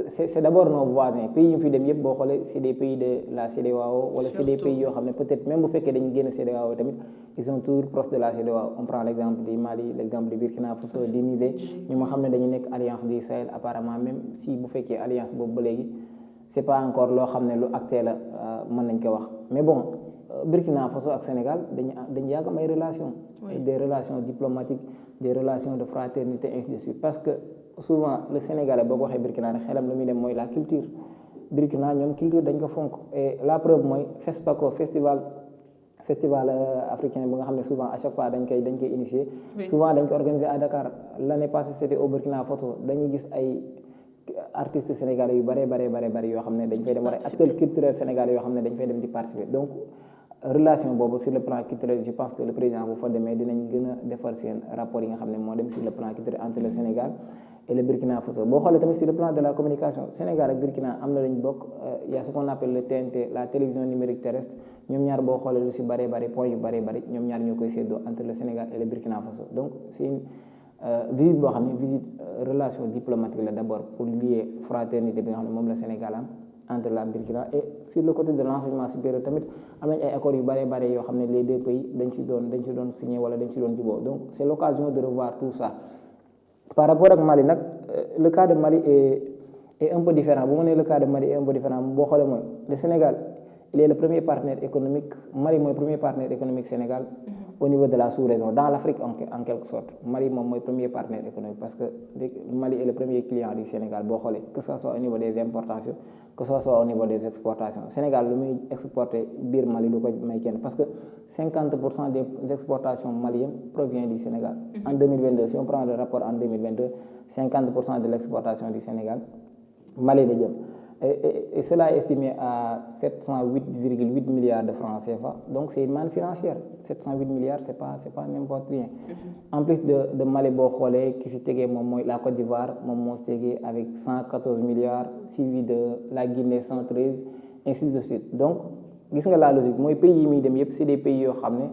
c'est d'abord nos voisins pays yi mu fi dem yëpp boo xoolee c'est des pays de la CEDEAO wala c'est des pays yoo xam ne peut-être même bu fekkee dañu génn CEDEAO tamit ils sont toujours proches de la CEDEAO on prend l'exemple du Mali l'exemple du Burkina Faso du Niger ñu ma xam ne dañu nekk alliance du Sahel apparemment même si bu fekkee alliance boobu ba léegi c'est pas encore loo xam ne lu acté la mën nañ ko wax mais bon Burkina Faso ak Sénégal dañu yàgg am ay relations des relations diplomatiques des relations de fraternité ainsi de suite parce que souvent le Sénégalais boo ko waxee Burkina rek xelam lu muy dem mooy la culture Burkina ñoom culture dañ ko fonk et la preuve mooy FESPACO festival africain bi nga xam ne souvent à chaque fois dañ koy initier souvent dañ ko organiser à Dakar l'année passée c'était au Burkina Faso dañuy gis ay artistes sénégalais yu bare yoo xam ne dañ fay dem wala acteurs culturels sénégalais yoo xam ne dañ fay dem di participer donc relation boobu sur le plan culturel je pense que le président bu fa demee dinañ gën a defar seen rapport yi nga xam ne moo dem sur le plan culturel entre le Sénégal et le Burkina Faso boo xoolee tamit sur le plan de la communication Sénégal ak Burkina am na lañ bokk y a ce qu'on appelle le TNT la télévision numérique terrestre ñoom ñaar boo xoolee lu si bare point yu bare ñoom ñaar ñoo koy séddoo entre le Sénégal et le Burkina Faso donc c'est une visite boo xam ne visite relation diplomatique la d'abord pour lier fraternité bi nga xam ne moom la Sénégal am entre la Burkina et sur le côté de l'enseignement supérieur tamit am nañ ay accords yu bare yoo xam ne les deux pays dañ ci doon signé wala dañ ci doon juboo donc c'est l'occasion de revoir tout ça par rapport ak Mali nag le cas de Mali est un peu différent bu ma nee le cas de Mali est un peu différent boo xoolee mooy le Sénégal il est le premier partenaire économique Mali mooy premier partenaire économique Sénégal au niveau de la sous-région dans l'Afrique en quelque sorte Mali moom mooy premier partenaire économique parce que Mali est le premier client du Sénégal boo xoolee que ça soit au niveau des importations que ça soit au niveau des exportations Sénégal lu muy exporter biir Mali du ko may kenn parce que 50% des exportations maliennes provient du Sénégal en 2022 si on prend le rapport en 2022 50% de l'exportation du Sénégal Mali la jëm et cela est estimé à 708,8 milliards de francs CFA donc c'est une manne financière 708 milliards c'est pas n'importe rien en plus de Mali boo xoolee ki si tegee moom mooy la Côte d'Ivoire moom moo si tegee avec 114 milliards suivi de la Guinée 113 ainsi de suite donc gis nga la logique mooy pays yi muy dem yëpp c'est des pays yoo xam ne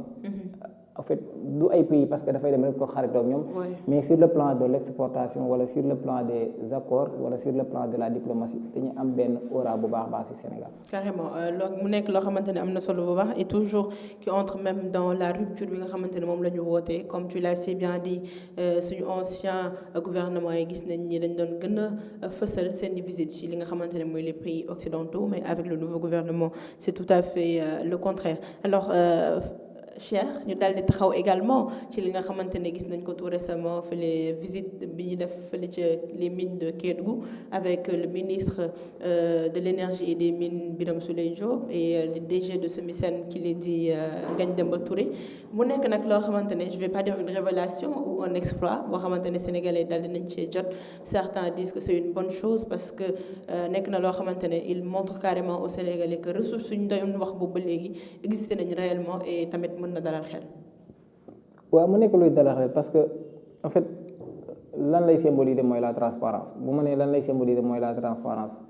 en fait du ay pays parce que dafay dem rek pour xaritoo ak ñoom mais sur le plan de l'exportation wala sur le plan des accords wala sur le plan de la diplomatie dañu am benn aura bu baax ci Sénégal carrément loolu mu nekk loo xamante ne am na solo bu baax et toujours qui entre même dans la rupture bi nga xamante ne moom la ñu woote comme tu l'as si bien dit suñu ancien gouvernement yi gis nañ ni dañ doon gën a fësal seen visite ci li nga xamante ne mooy les pays occidentaux mais avec le nouveau gouvernement c'est tout à fait le contraire alors Cheikh ñu daal di taxaw également ci li nga xamante ne gis nañ ko tout récemment fële visite bi ñu def fële ca les mines de Kédougou avec le ministre de l'énergie et des mines Birame Souleye Diop et le DG de SOMISEN qui l'a dit Ngagne Demba Touré mu nekk nag loo xamante ne je vais pas dire une révélation ou un exploit boo xamante ne sénégalais daal dinañ cee jot certains disent que c'est une bonne chose parce que nekk na loo xamante ne il montre carrément aux Sénégalais que ressources suñu doon wax boobu ba léegi existé nañ réellement et tamit na dalal xel. waaw mu nekk luy dalal xel parce que en fait lan lay symboliser mooy la transparence bu ma nee lan lay symboliser mooy la transparence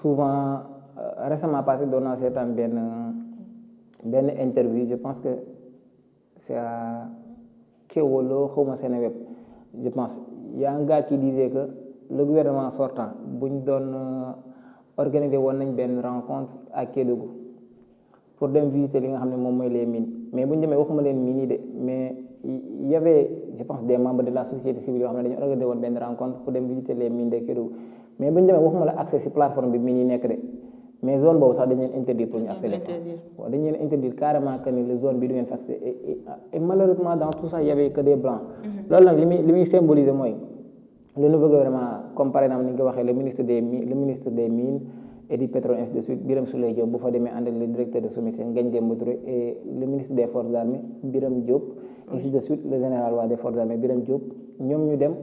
souvent récemment passé doon naa seetaan benn interview je pense que c'est à Kewolo xawma Seneweb je pense y a un gars qui disait que le gouvernement sortant buñ doon organiser woon nañ benn rencontre à Kédougou pour dem visiter li nga xam ne moom mooy les mines mais bu ñu demee waxuma leen mines yi de mais y avait je pense des membres de la société civile yoo xam ne dañu organisé woon benn rencontre pour dem visiter les mines de Kédougou mais bu ñu demee waxuma la accès ci plateforme bi mines yi nekk de mais zone boobu sax dañu leen interdire pour ñu accéder waaw dañu leen interdire carrément que ni la zone bi du ngeen fa accéder et malheureusement dans tout ça y avait que des blancs loolu nag li muy symboliser mooy le nouveau gouvernement comme par exemple ni nga ko waxee le ministre des mines et du pétrole ainsi de suite Birame Souleye Diop bu fa demee ànd ak le directeur de SOMISEN Ngagne Demba Touré et le ministre des forces armées Birame Diop ainsi de suite le général waa des forces armées Birame Diop ñoom ñu dem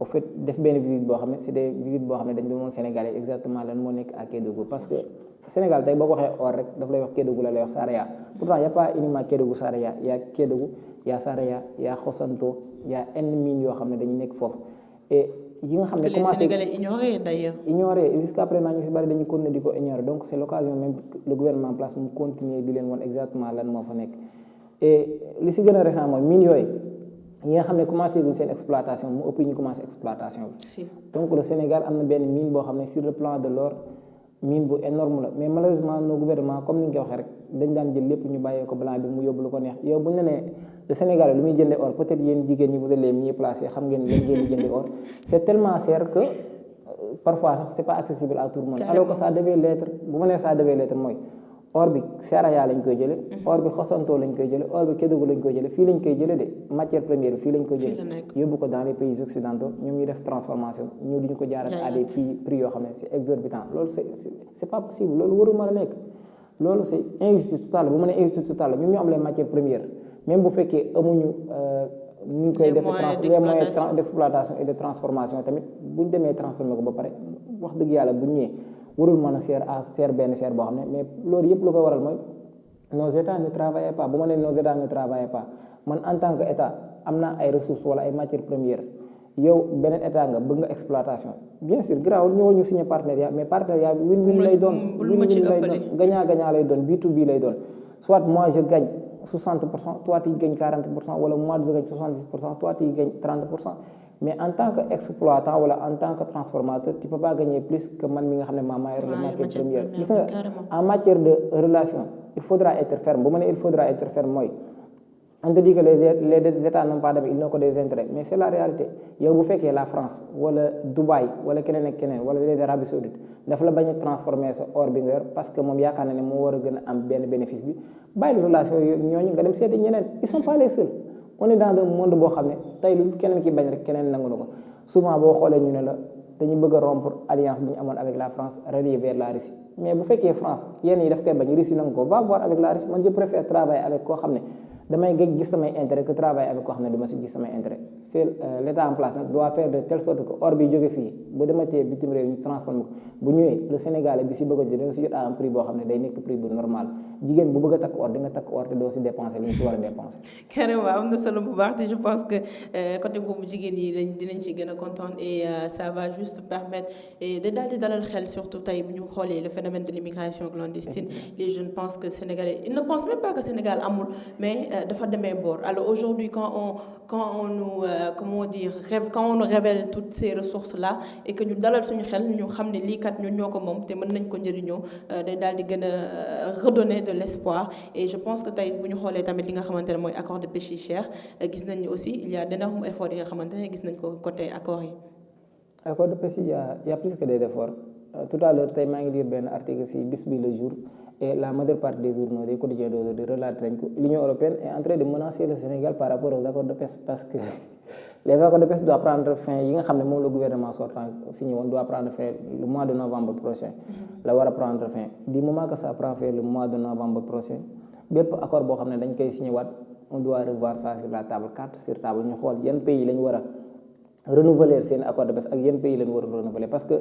au fait def benn visite boo xam ne c'est des visites boo xam ne dañ doon Sénégalais exactement lan moo nekk à Kédougou parce que Sénégal tey boo ko waxee or rek daf lay wax Kédougou la lay wax Saraya pourtant y a pas uniquement Kédougou Saraya y a Kédougou y a Saraya y a Khossanto y a N mines yoo xam ne dañu nekk foofu et yi nga xam ne les Sénégalais ignorés d'ailleurs. Ignoré jusqu'à présent ñu si bari dañuy continuer di ko ignorer donc c'est l'occasion même le gouvernement en place mu continuer di leen woon exactement lan moo fa nekk et li si gën a récent mooy mines yooyu yi nga xam ne commencé guñ seen exploitation mu ëpp ñu commencé exploitation bi donc le Sénégal am na benn mine boo xam ne sur le plan de l'or mine bu énorme la mais malheureusement nos gouvernements comme ni nga ko waxee rek dañ daan jël lépp ñu bàyyee ko blanc bi mu yóbbu lu ko neex yow bu ñu la nee le Sénégal lu muy jëndee or peut-être yéen jigéen ñi vous êtes les mieux placés xam ngeen lan ngeen di jëndee or c'est tellement cher que parfois sax c'est pas accessible à tout le monde alors que ça devait l'être bu ma nee ça devait l'être mooy or bi Saraya lañ koy jële or bi Khossanto lañ koy jële or bi Kédougou lañ koy jële fii lañ koy jële de matière première bi fii lañ koy jële yóbbu ko dans les pays occidentaux ñoom ñu def transformation ñëw di ñu ko jaaral à des prix yoo xam ne c'est exorbitant loolu c'est pas possible loolu warul mën a nekk loolu c'est injustice totale bu ma nee injustice totale ñoom ñoo am les matières premières même bu fekkee amuñu ñu koy defee les moyens d'exploitation et de transformation tamit buñ demee transformer ko ba pare wax dëgg yàlla buñ ñëwee warul mën a seer benn seer boo xam ne mais loolu yëpp lu ko waral mooy nos états ne travaillaient pas bu ma nee nos états ne travaillaient pas man en tant que état am naa ay ressources wala ay matières premières yow beneen état nga bëgg nga exploitation bien sûr garaawul ñëwal ñu signer partenariat mais partenariat bi win-win lay doon win-win lay doon gagnant-gagnant lay doon B2B lay doon soit moi je gagne 60%, toi tu gagnes 40%, wala moi je gagne 70%, toi tu gagnes 30%. Mais en tant qu'exploitant ou en tant que transformateur, tu ne peux pas gagner plus que man mi nga xam ne maa yor la matière première. En matière de relation, il faudra être ferme. Bu ma nee il faudra être ferme mooy on te dit que les États n'ont pas d'amis, ils n'ont que des intérêts. Mais c'est la réalité. yow bu fekkee la France wala Dubaï wala keneen ak keneen wala les Arabes Saoudites dafa la bañ a transformer sa or bi nga yor parce que moom yaakaar na ne moo war a gën a am benn bénéfice bi bàyyi relation yooyu ñooñu nga dem seeti ñeneen ils sont pas les seuls. On est dans un monde boo xam ne tey lu keneen ki bañ rek keneen nangu na ko souvent boo xoolee ñu ne la dañu bëgg a rompre alliance bi ñu amoon avec la France rallier vers la Russie mais bu fekkee France yenn yi daf koy bañ Russie nangu ko va voir avec la Russie man je préfère travailler avec koo xam ne damay gis samay intérêt que travailler avec koo xam ne du ma si gis samay intérêt c'est l'état en place nag doit faire de telle sorte que or bi jóge fii bu dematee bitim réew ñu transformer ko bu ñëwee le Sénégalais bi si bëgg a jël dina si jot à un prix boo xam ne day nekk prix bu normal jigéen bu bëgg a takk or di nga takk or te doo si dépenser li ñu si war a dépenser. carrément am na solo bu baax te je pense que côté boobu jigéen yi dinañ ci gën a kontaan et ça va juste permettre de daal di dalal xel surtout tey bu ñu xoolee le phénomène de l'immigration clandestine les jeunes pensent que Sénégalais ils ne pensent même pas que Sénégal amul mais dafa demee boor alors aujourd'hui quand on nous comment dire quand on nous révèle toutes ces ressources là et que ñu dalal suñu xel ñu xam ne lii kat ñun ñoo ko moom te mën nañ ko njëriñoo day daal di gën a redonner de l'espoir et je pense que tey bu ñu xoolee tamit li nga xamante ne mooy accord de pêche yi cher gis nañ ni aussi il y a d'énormes efforts yi nga xamante ne gis nañ ko côté accord yi. accord de pêche il y a plus que des efforts tout à l'heure tey maa ngi lire benn article ci Bis Bi Le Jour et la majeure partie des journaux des quotidiens d'aujourd'hui relatent nañ ko l'Union européenne est en train de menacer le Sénégal par rapport aux accords de pêche parce que les accords de pêche doivent prendre fin yi nga xam ne moom le gouvernement sortant signé woon doit prendre fin le mois de novembre prochain la war a prendre fin du moment que ça prend fin le mois de novembre prochain bépp accord boo xam ne dañ koy signé waat on doit revoir ça sur la table carte sur table ñu xool yan pays lañ war a renouveler seen accord de pêche ak yan pays lañ war a renouveler parce que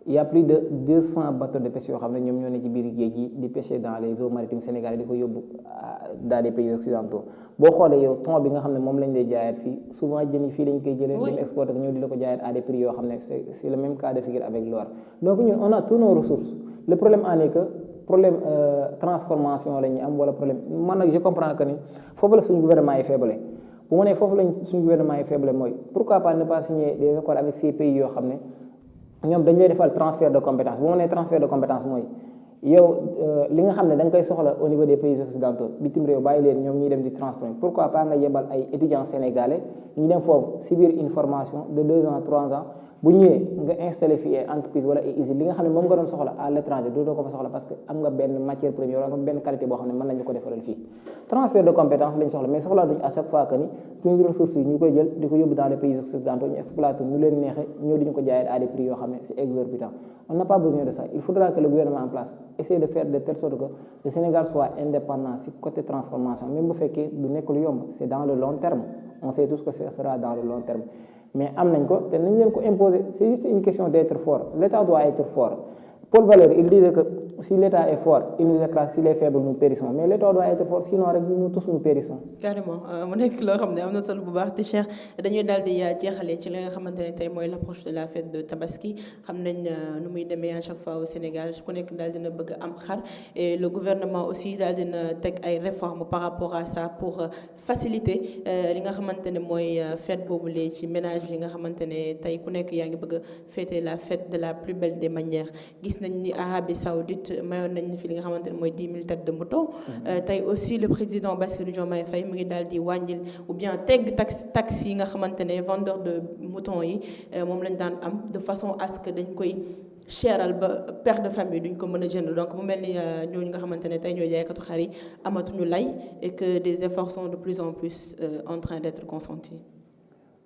il y a plus de 200 bateaux de pêche yoo xam ne ñoom ñoo ne ci biir géej gi di pêcher dans les eaux maritimes sénégalais di ko yóbbu dans les pays occidentaux boo xoolee yow thon bi nga xam ne moom lañ lay jaayaat fii souvent jën yi fii lañ koy jëlee dem exporter ko ñëw di la ko jaayaat à des prix yoo xam ne c'est le même cas de figure avec l'or donc ñun on a tous nos ressources le problème en est que problème transformation la ñuy am wala problème man nag je comprends que ni foofu la suñu gouvernement yi faible bu ma nee foofu lañ suñu gouvernement yi faible mooy pourquoi pas ne pas signer des accords avec ces pays yoo xam ne ñoom dañ lay defal transfert de compétence bu ma nee transfert de compétence mooy yow li nga xam ne da nga koy soxla au niveau des pays occidentaux bitim réew bàyyi leen ñoom ñuy dem di transférer pourquoi pas nga yebal ay étudiants sénégalais ñu dem foofu subir une formation de 2 ans 3 ans bu ñëwee nga installé fii ay entreprise wala ay usine li nga xam ne moom nga doon soxla à l'étranger dootoo ko fa soxla parce que am nga benn matière première wala nga benn qualité boo xam ne mën nañu ko defaral fii transfert de compétence lañ soxla mais soxlaa duñ à chaque fois que ni suñu ressources yi ñu koy jël di ko yóbbu dans les pays occidentaux ñu exploité ñu leen neexee ñëw diñu ko jaayee à des prix yoo xam ne c'est exorbitant on n'a pas besoin de ça il faudra que le gouvernement en place essaie de faire de telle sorte que le Sénégal soit indépendant si côté transformation même bu fekkee du nekk lu yomb c'est dans le long terme on sait tous que ce sera dans le long terme mais am nañ ko te nañ leen ko imposer c'est juste une question d'être fort l'État doit être fort Paul Valéry il disait que si l'État est fort il nous écrase si les faibles nous périssons mais l'État doit être fort sinon rek nous tous nous périssons. carrément mu nekk loo xam ne am na solo bu baax te Cheikh dañuy daal di jeexalee ci li nga xamante ne tey mooy l'approche de la fête de Tabaski xam nañ nu muy demee à chaque fois au Sénégal ku nekk daal dina bëgg am xar et le gouvernement aussi daal dina teg ay réformes par rapport à ça pour faciliter li nga xamante ne mooy fête boobu lee ci ménage yi nga xamante ne tey ku nekk yaa ngi bëgg a fêter la fête de la plus belle des manières gis nañ ni Arabie Saoudite mayoon nañ fi li nga xamante ne mooy 10 000 têtes de mouton tey aussi le président Bassirou Diomaye Faye mu ngi daal di wàññil ou bien tegg taxe yi nga xamante ne vendeur de mouton yi moom lañ daan am de façon à ce que dañ koy cheral ba père de famille duñ ko mën a jënd donc mu mel ni ñooñu nga xamante ne tey ñooy jaaykatu xar yi amatuñu lay et que des efforts sont de plus en plus en train d'être consentis.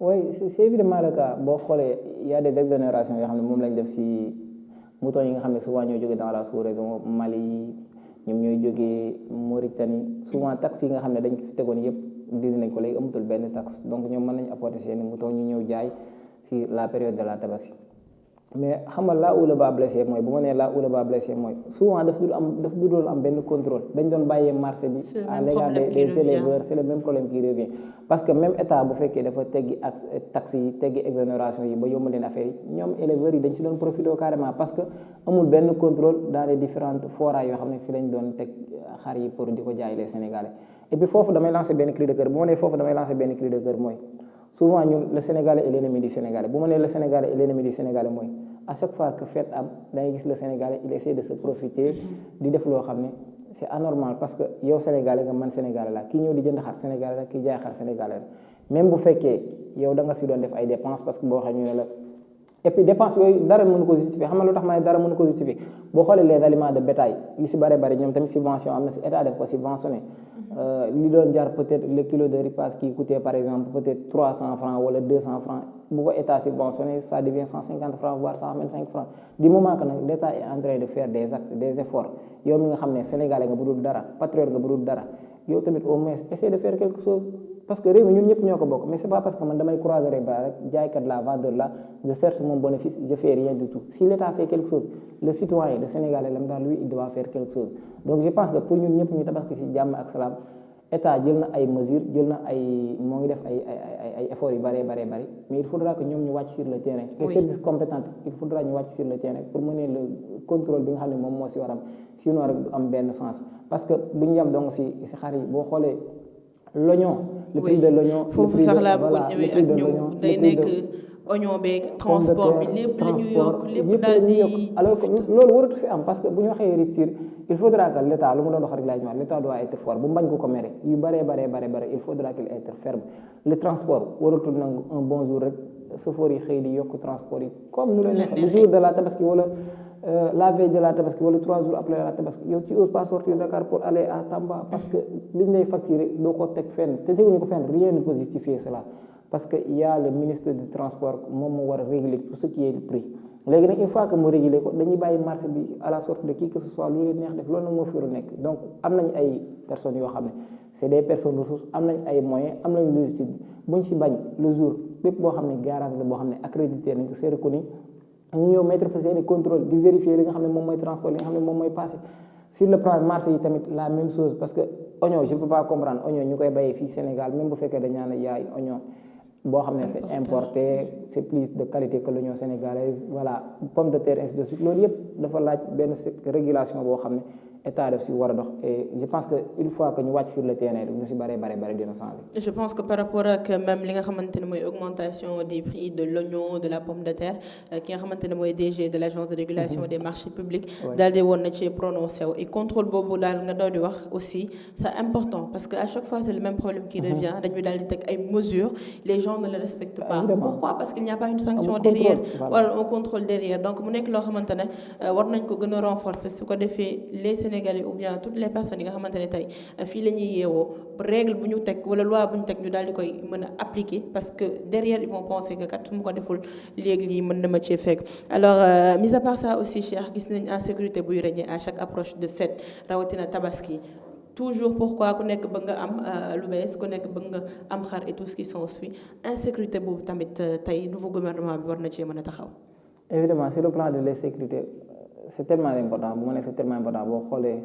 Oui c'est évidemment le cas boo xoolee y a des exonérations yoo xam ne moom lañ def ci moutons yi nga xam ne souvent ñoo jógee dans la sous-région Mali ñoom ñooy jógee Mauritanie souvent taxes yi nga xam ne dañ ko fi tegoon yëpp dindi nañ ko léegi amatul benn taxe donc ñoom mën nañu apporter seeni moutons ñu ñëw jaay ci la période de la Tabaski mais xam nga là où le bas blessé mooy bu ma nee là où le bas blessé mooy souvent daf dul am benn contrôle dañ doon bàyyee marché bi à l'égard des éleveurs c'est le même problème qui revient parce que même état bu fekkee dafa teggi ak taxes yi teggi exonération yi ba yombal leen affaire yi ñoom éleveurs yi dañ ci doon profité carrément parce que amul benn contrôle dans les différentes forages yoo xam ne fi lañ doon teg xar yi pour di ko jaay les Sénégalais et puis foofu damay lancer benn cri de cœur bu ma nee foofu damay lancer benn cri de cœur mooy souvent ñun le Sénégalais est l'ennemi du Sénégalais bu ma nee le Sénégalais est l'ennemi du Sénégalais mooy à chaque fois que fête am dangay gis le Sénégalais il essaie de se profiter di def loo xam ne c'est anormal parce que yow Sénégalais nga man Sénégalais la kii ñëw di jënd xar Sénégalais la kii jaay xar Sénégalais la même bu fekkee yow da nga si doon def ay dépenses parce que boo xam ñu ne la et puis dépenses yooyu dara mënu ko justifier xam nga lu tax ma ne dara mënu ko justifier boo xoolee les aliments de bétail yu si bare bare ñoom tamit subvention am na si état def ko subventionné li doon jar peut-être le kilo de ripaas qui coûtait par exemple peut-être 300 francs wala 200 francs bu ko état subventionné ça devient 150 francs voire 125 francs du moment que nag l'état est en train de faire des actes des efforts yow mi nga xam ne sénégalais nga bu dul dara patriote nga bu dul dara yow tamit au moins essaie de faire quelque chose parce que réew mi ñun ñëpp ñoo ko bokk mais c'est pas parce que man damay croiser rek ba rek jaaykat la vendeur la je cherche mon bénéfice je fais rien du tout si l'état fait quelque chose le citoyen le sénégalais lambda lui il doit faire quelque chose donc je pense que pour ñun ñëpp ñu tabaski ci jàmm ak salaam état jël na ay mesures jël na ay moo ngi def ay efforts yu bare mais il faudra que ñoom ñu wàcc sur le terrain les services compétents il faudra ñu wàcc sur le terrain pour mener le contrôle bi nga xam ne moom moo si war am sinon rek du am benn sens parce que bu ñu yem donc si xar yi boo xoolee l'oignon le prix de l'oignon foofu sax laa bëggoon ñëwee ak ñoom day nekk oignon beeg transport bi lépp la ñu yokk lépp daal di alors que loolu waratu fi am parce que bu ñu waxee rupture il faudra que l'état lu mu doon wax rek laa ñu wax l'état doit être fort bu mbañ ko mere yu bare il faudra qu'il être ferme le transport waratul nangu un bon jour rek chauffeur yi xëy di yokk transport yi comme nu leen le jour de la tabaski wala la veille de la tabaski wala 3 jours après la tabaski yow tu oses pas sortir Dakar pour aller à Tamba parce que liñ lay facturer doo ko teg fenn te teguñu ko fenn rien ne peut justifier cela parce que il y a le ministre du transport moom moo war a réguler tout ce qui est le prix léegi nag une fois que mu réguler ko dañuy bàyyi marché bi à la sortie de qui que ce soit lu leen neex def loolu nag moo fi war a nekk donc am nañ ay personnes yoo xam ne c'est des personnes ressources am nañ ay moyens am nañ logistique buñ si bañ le jour bépp boo xam ne garage la boo xam ne accrédité nañ ko c'est reconnu ñu ñëw mettre fa seeni contrôle di vérifier li nga xam ne moom mooy transport li nga xam ne moom mooy passé sur le plan marché yi tamit la même chose parce que oignon je peux pas comprendre oignon ñu koy bayee fii Sénégal même bu fekkee dañ naan yaay oignon boo xam ne c'est importé c'est plus de qualité que l'oignon sénégalaise voilà pomme de terre ainsi de suite loolu yëpp dafa laaj benn régulation boo xam ne état def si war a dox et je pense que une fois que ñu wàcc sur le terrain lu si bare dina changer. Je pense que par rapport ak même li nga xamante ne mooy augmentation des prix de l'oignon de la pomme de terre ki nga xamante ne mooy DG de l'agence de régulation des marchés publics daal di woon na ci prononcé wu et contrôle boobu daal nga doon di wax aussi c'est important parce que à chaque fois c'est le même problème qui revient dañu daal di teg ay mesures les gens ne le respectent pas. Pourquoi? Parce qu'il n'y a pas une sanction derrière wala un contrôle derrière donc mu nekk loo xamante ne war nañ ko gën a renforcer su ko defee les Sénégalais ou bien toutes les personnes yi nga xamante ne tey fii la ñuy yeewoo règle bu ñu teg wala loi bu ñu teg ñu daal di koy mën a appliquer parce que derrière ils vont penser que kat su ma ko deful léegi lii mën na ma cee fekk. Alors mis à part ça aussi Cheikh gis nañ insécurité buy régner à chaque approche de fête rawatina tabaski toujours pourquoi ku nekk bëgg nga am lu bees ku nekk bëgg nga am xar et tout ce qui s'ensuit insécurité boobu tamit tey nouveau gouvernement bi war na cee mën a taxaw. évidemment sur le plan de l'insécurité c'est tellement important bu ma nee c'est tellement important boo xoolee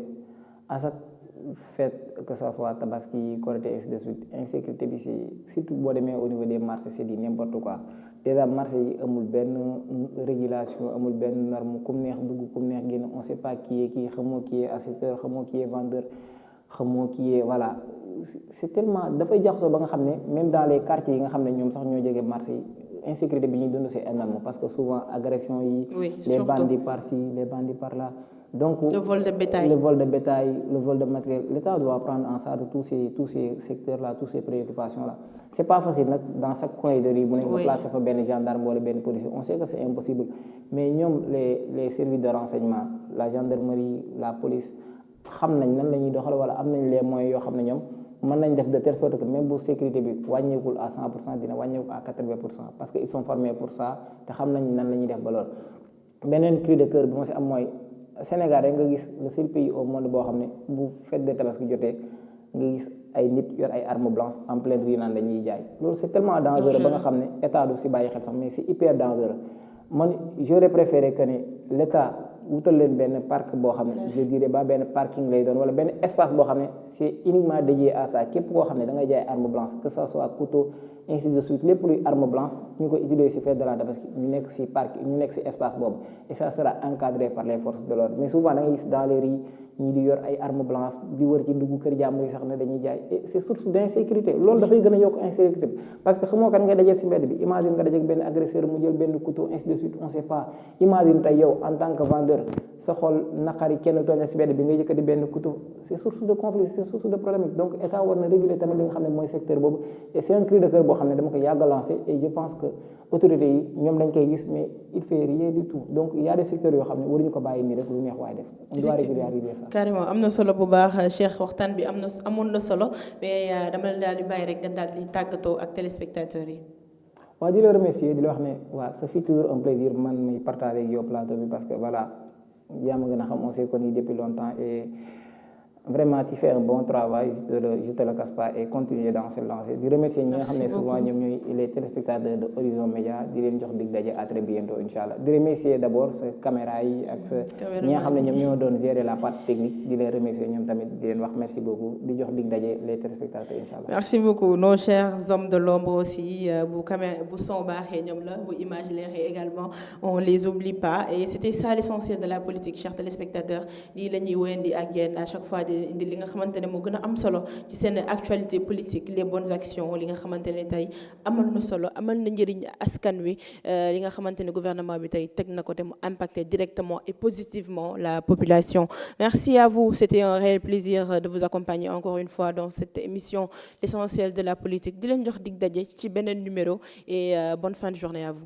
à chaque fête que ça soit Tabaski Korité ainsi de suite insécurité bi si surtout boo demee au niveau des marchés c'est dit n'importe quoi déjà marché yi amul benn régulation amul benn norme kum neex dugg kum neex génn on sait pas qui est qui xamoo qui est acheteur xamoo qui est vendeur xamoo qui est voilà c'est tellement dafay jaxasoo ba nga xam ne même dans les quartiers yi nga xam ne ñoom sax ñoo jege marché yi insécurité bi ñuy dund c'est énorme parce que souvent agression yi les bandits par-ci les bandits par-là donc le vol de bétail le vol de matériel l'État doit prendre en charge tous ces secteurs là toutes ces préoccupations là c'est pas facile nag dans chaque coin de rue bu nekk nga placer fa benn gendarme wala benn policier on sait que c'est impossible mais ñoom les services de renseignement la gendarmerie la police xam nañ nan la ñuy doxal wala am nañ les moyens yoo xam ne ñoom mën nañ def de telle sorte que même bu sécurité bi wàññeekul à 100% dina wàññeeku à 80% parce que ils sont formés pour ça te xam nañ nan la ñuy def ba lool beneen cri de cœur bi ma si am mooy Sénégal rek nga gis le seul pays au monde boo xam ne bu fête de Tabaski jotee nga gis ay nit yor ay armes blanches en pleine rue naan dañuy jaay loolu c'est tellement dangereux ba nga xam ne état du si bàyyi xel sax mais c'est hyper dangereux man j'aurais préféré que ne l'état wutal leen benn parc boo xam ne je dirais ba benn parking lay doon wala benn espace boo xam ne c'est uniquement dédié à ça képp koo xam ne da ngay jaay arme blanche que ça soit couteau ainsi de suite lépp luy arme blanche ñu ko utiliser ci fête de la Tabaski ñu nekk ci parc ñu nekk ci espace boobu et ça sera encadré par les forces de l'ordre mais souvent da ngay gis dans les rues ñii di yor ay arme blanche di wër ci dugg kër jàmbur yi sax ne dañuy jaay et c'est source d'insécurité loolu dafay gën a yokk insécurité bi parce que xamoo kan nga dajeel ci mbedd bi imagine nga dajek benn agresseur mu jël benn couteau ainsi de suite on sait pas imagine tey yow en tant que vendeur sa xol naqari kenn tooña ci mbedd bi nga yëkkati benn couteau c'est source de conflit c'est source de problème donc état war na réguler tamit li nga xam ne mooy secteur boobu et c'est un cri de cœur boo xam ne dama ko yàgg a lancé et je pense que autorités yi ñoom dañ koy gis mais il fait rien du tout donc il y a des secteurs yoo xam ne waruñu ko bàyyi nii rek lu neex waaye def on doit régulariser ça carrément am na solo bu baax Cheikh waxtaan bi amoon na solo mais dama la daal di bàyyi rek nga daal di tàggatoo ak téléspectateurs yi. waaw di la remercier di la wax ne waaw ça fait toujours un plaisir man muy partager ak yow plateau bi parce que voilà yaa ma gën a xam on s'est connu depuis longtemps et vraiment tu fais un bon travail je te le cache pas et continuer dans cette lancée di remercier ñi nga xam ne souvent ñoom ñooy les téléspectateurs de Horizon Média di leen jox dig daje à très bientôt inchallah di remercier d'abord sa caméra yi ak sa ñi nga xam ne ñoom ñoo doon gérer la partie technique di leen remercier ñoom tamit di leen wax merci beaucoup di jox dig daje les téléspectateurs inchallah merci beaucoup nos chers hommes de l'ombre aussi bu caméra bu son baaxee ñoom la bu image leeree également on les oublie pas et c'était ça l'essentiel de la politique chers téléspectateurs lii la ñuy wëyandi ak yéen à chaque fois indi li nga xamante ne moo gën a am solo ci seen actualité politique les bonnes actions li nga xamante ne tey amal na solo amal na njëriñ askan wi li nga xamante ne gouvernement bi tey teg na ko te mu impacté directement et positivement la population. Merci à vous, c'était un réel plaisir de vous accompagner encore une fois dans cette émission l'essentiel de la politique di leen jox dig daje ci beneen numéro et bonne fin de journée à vous.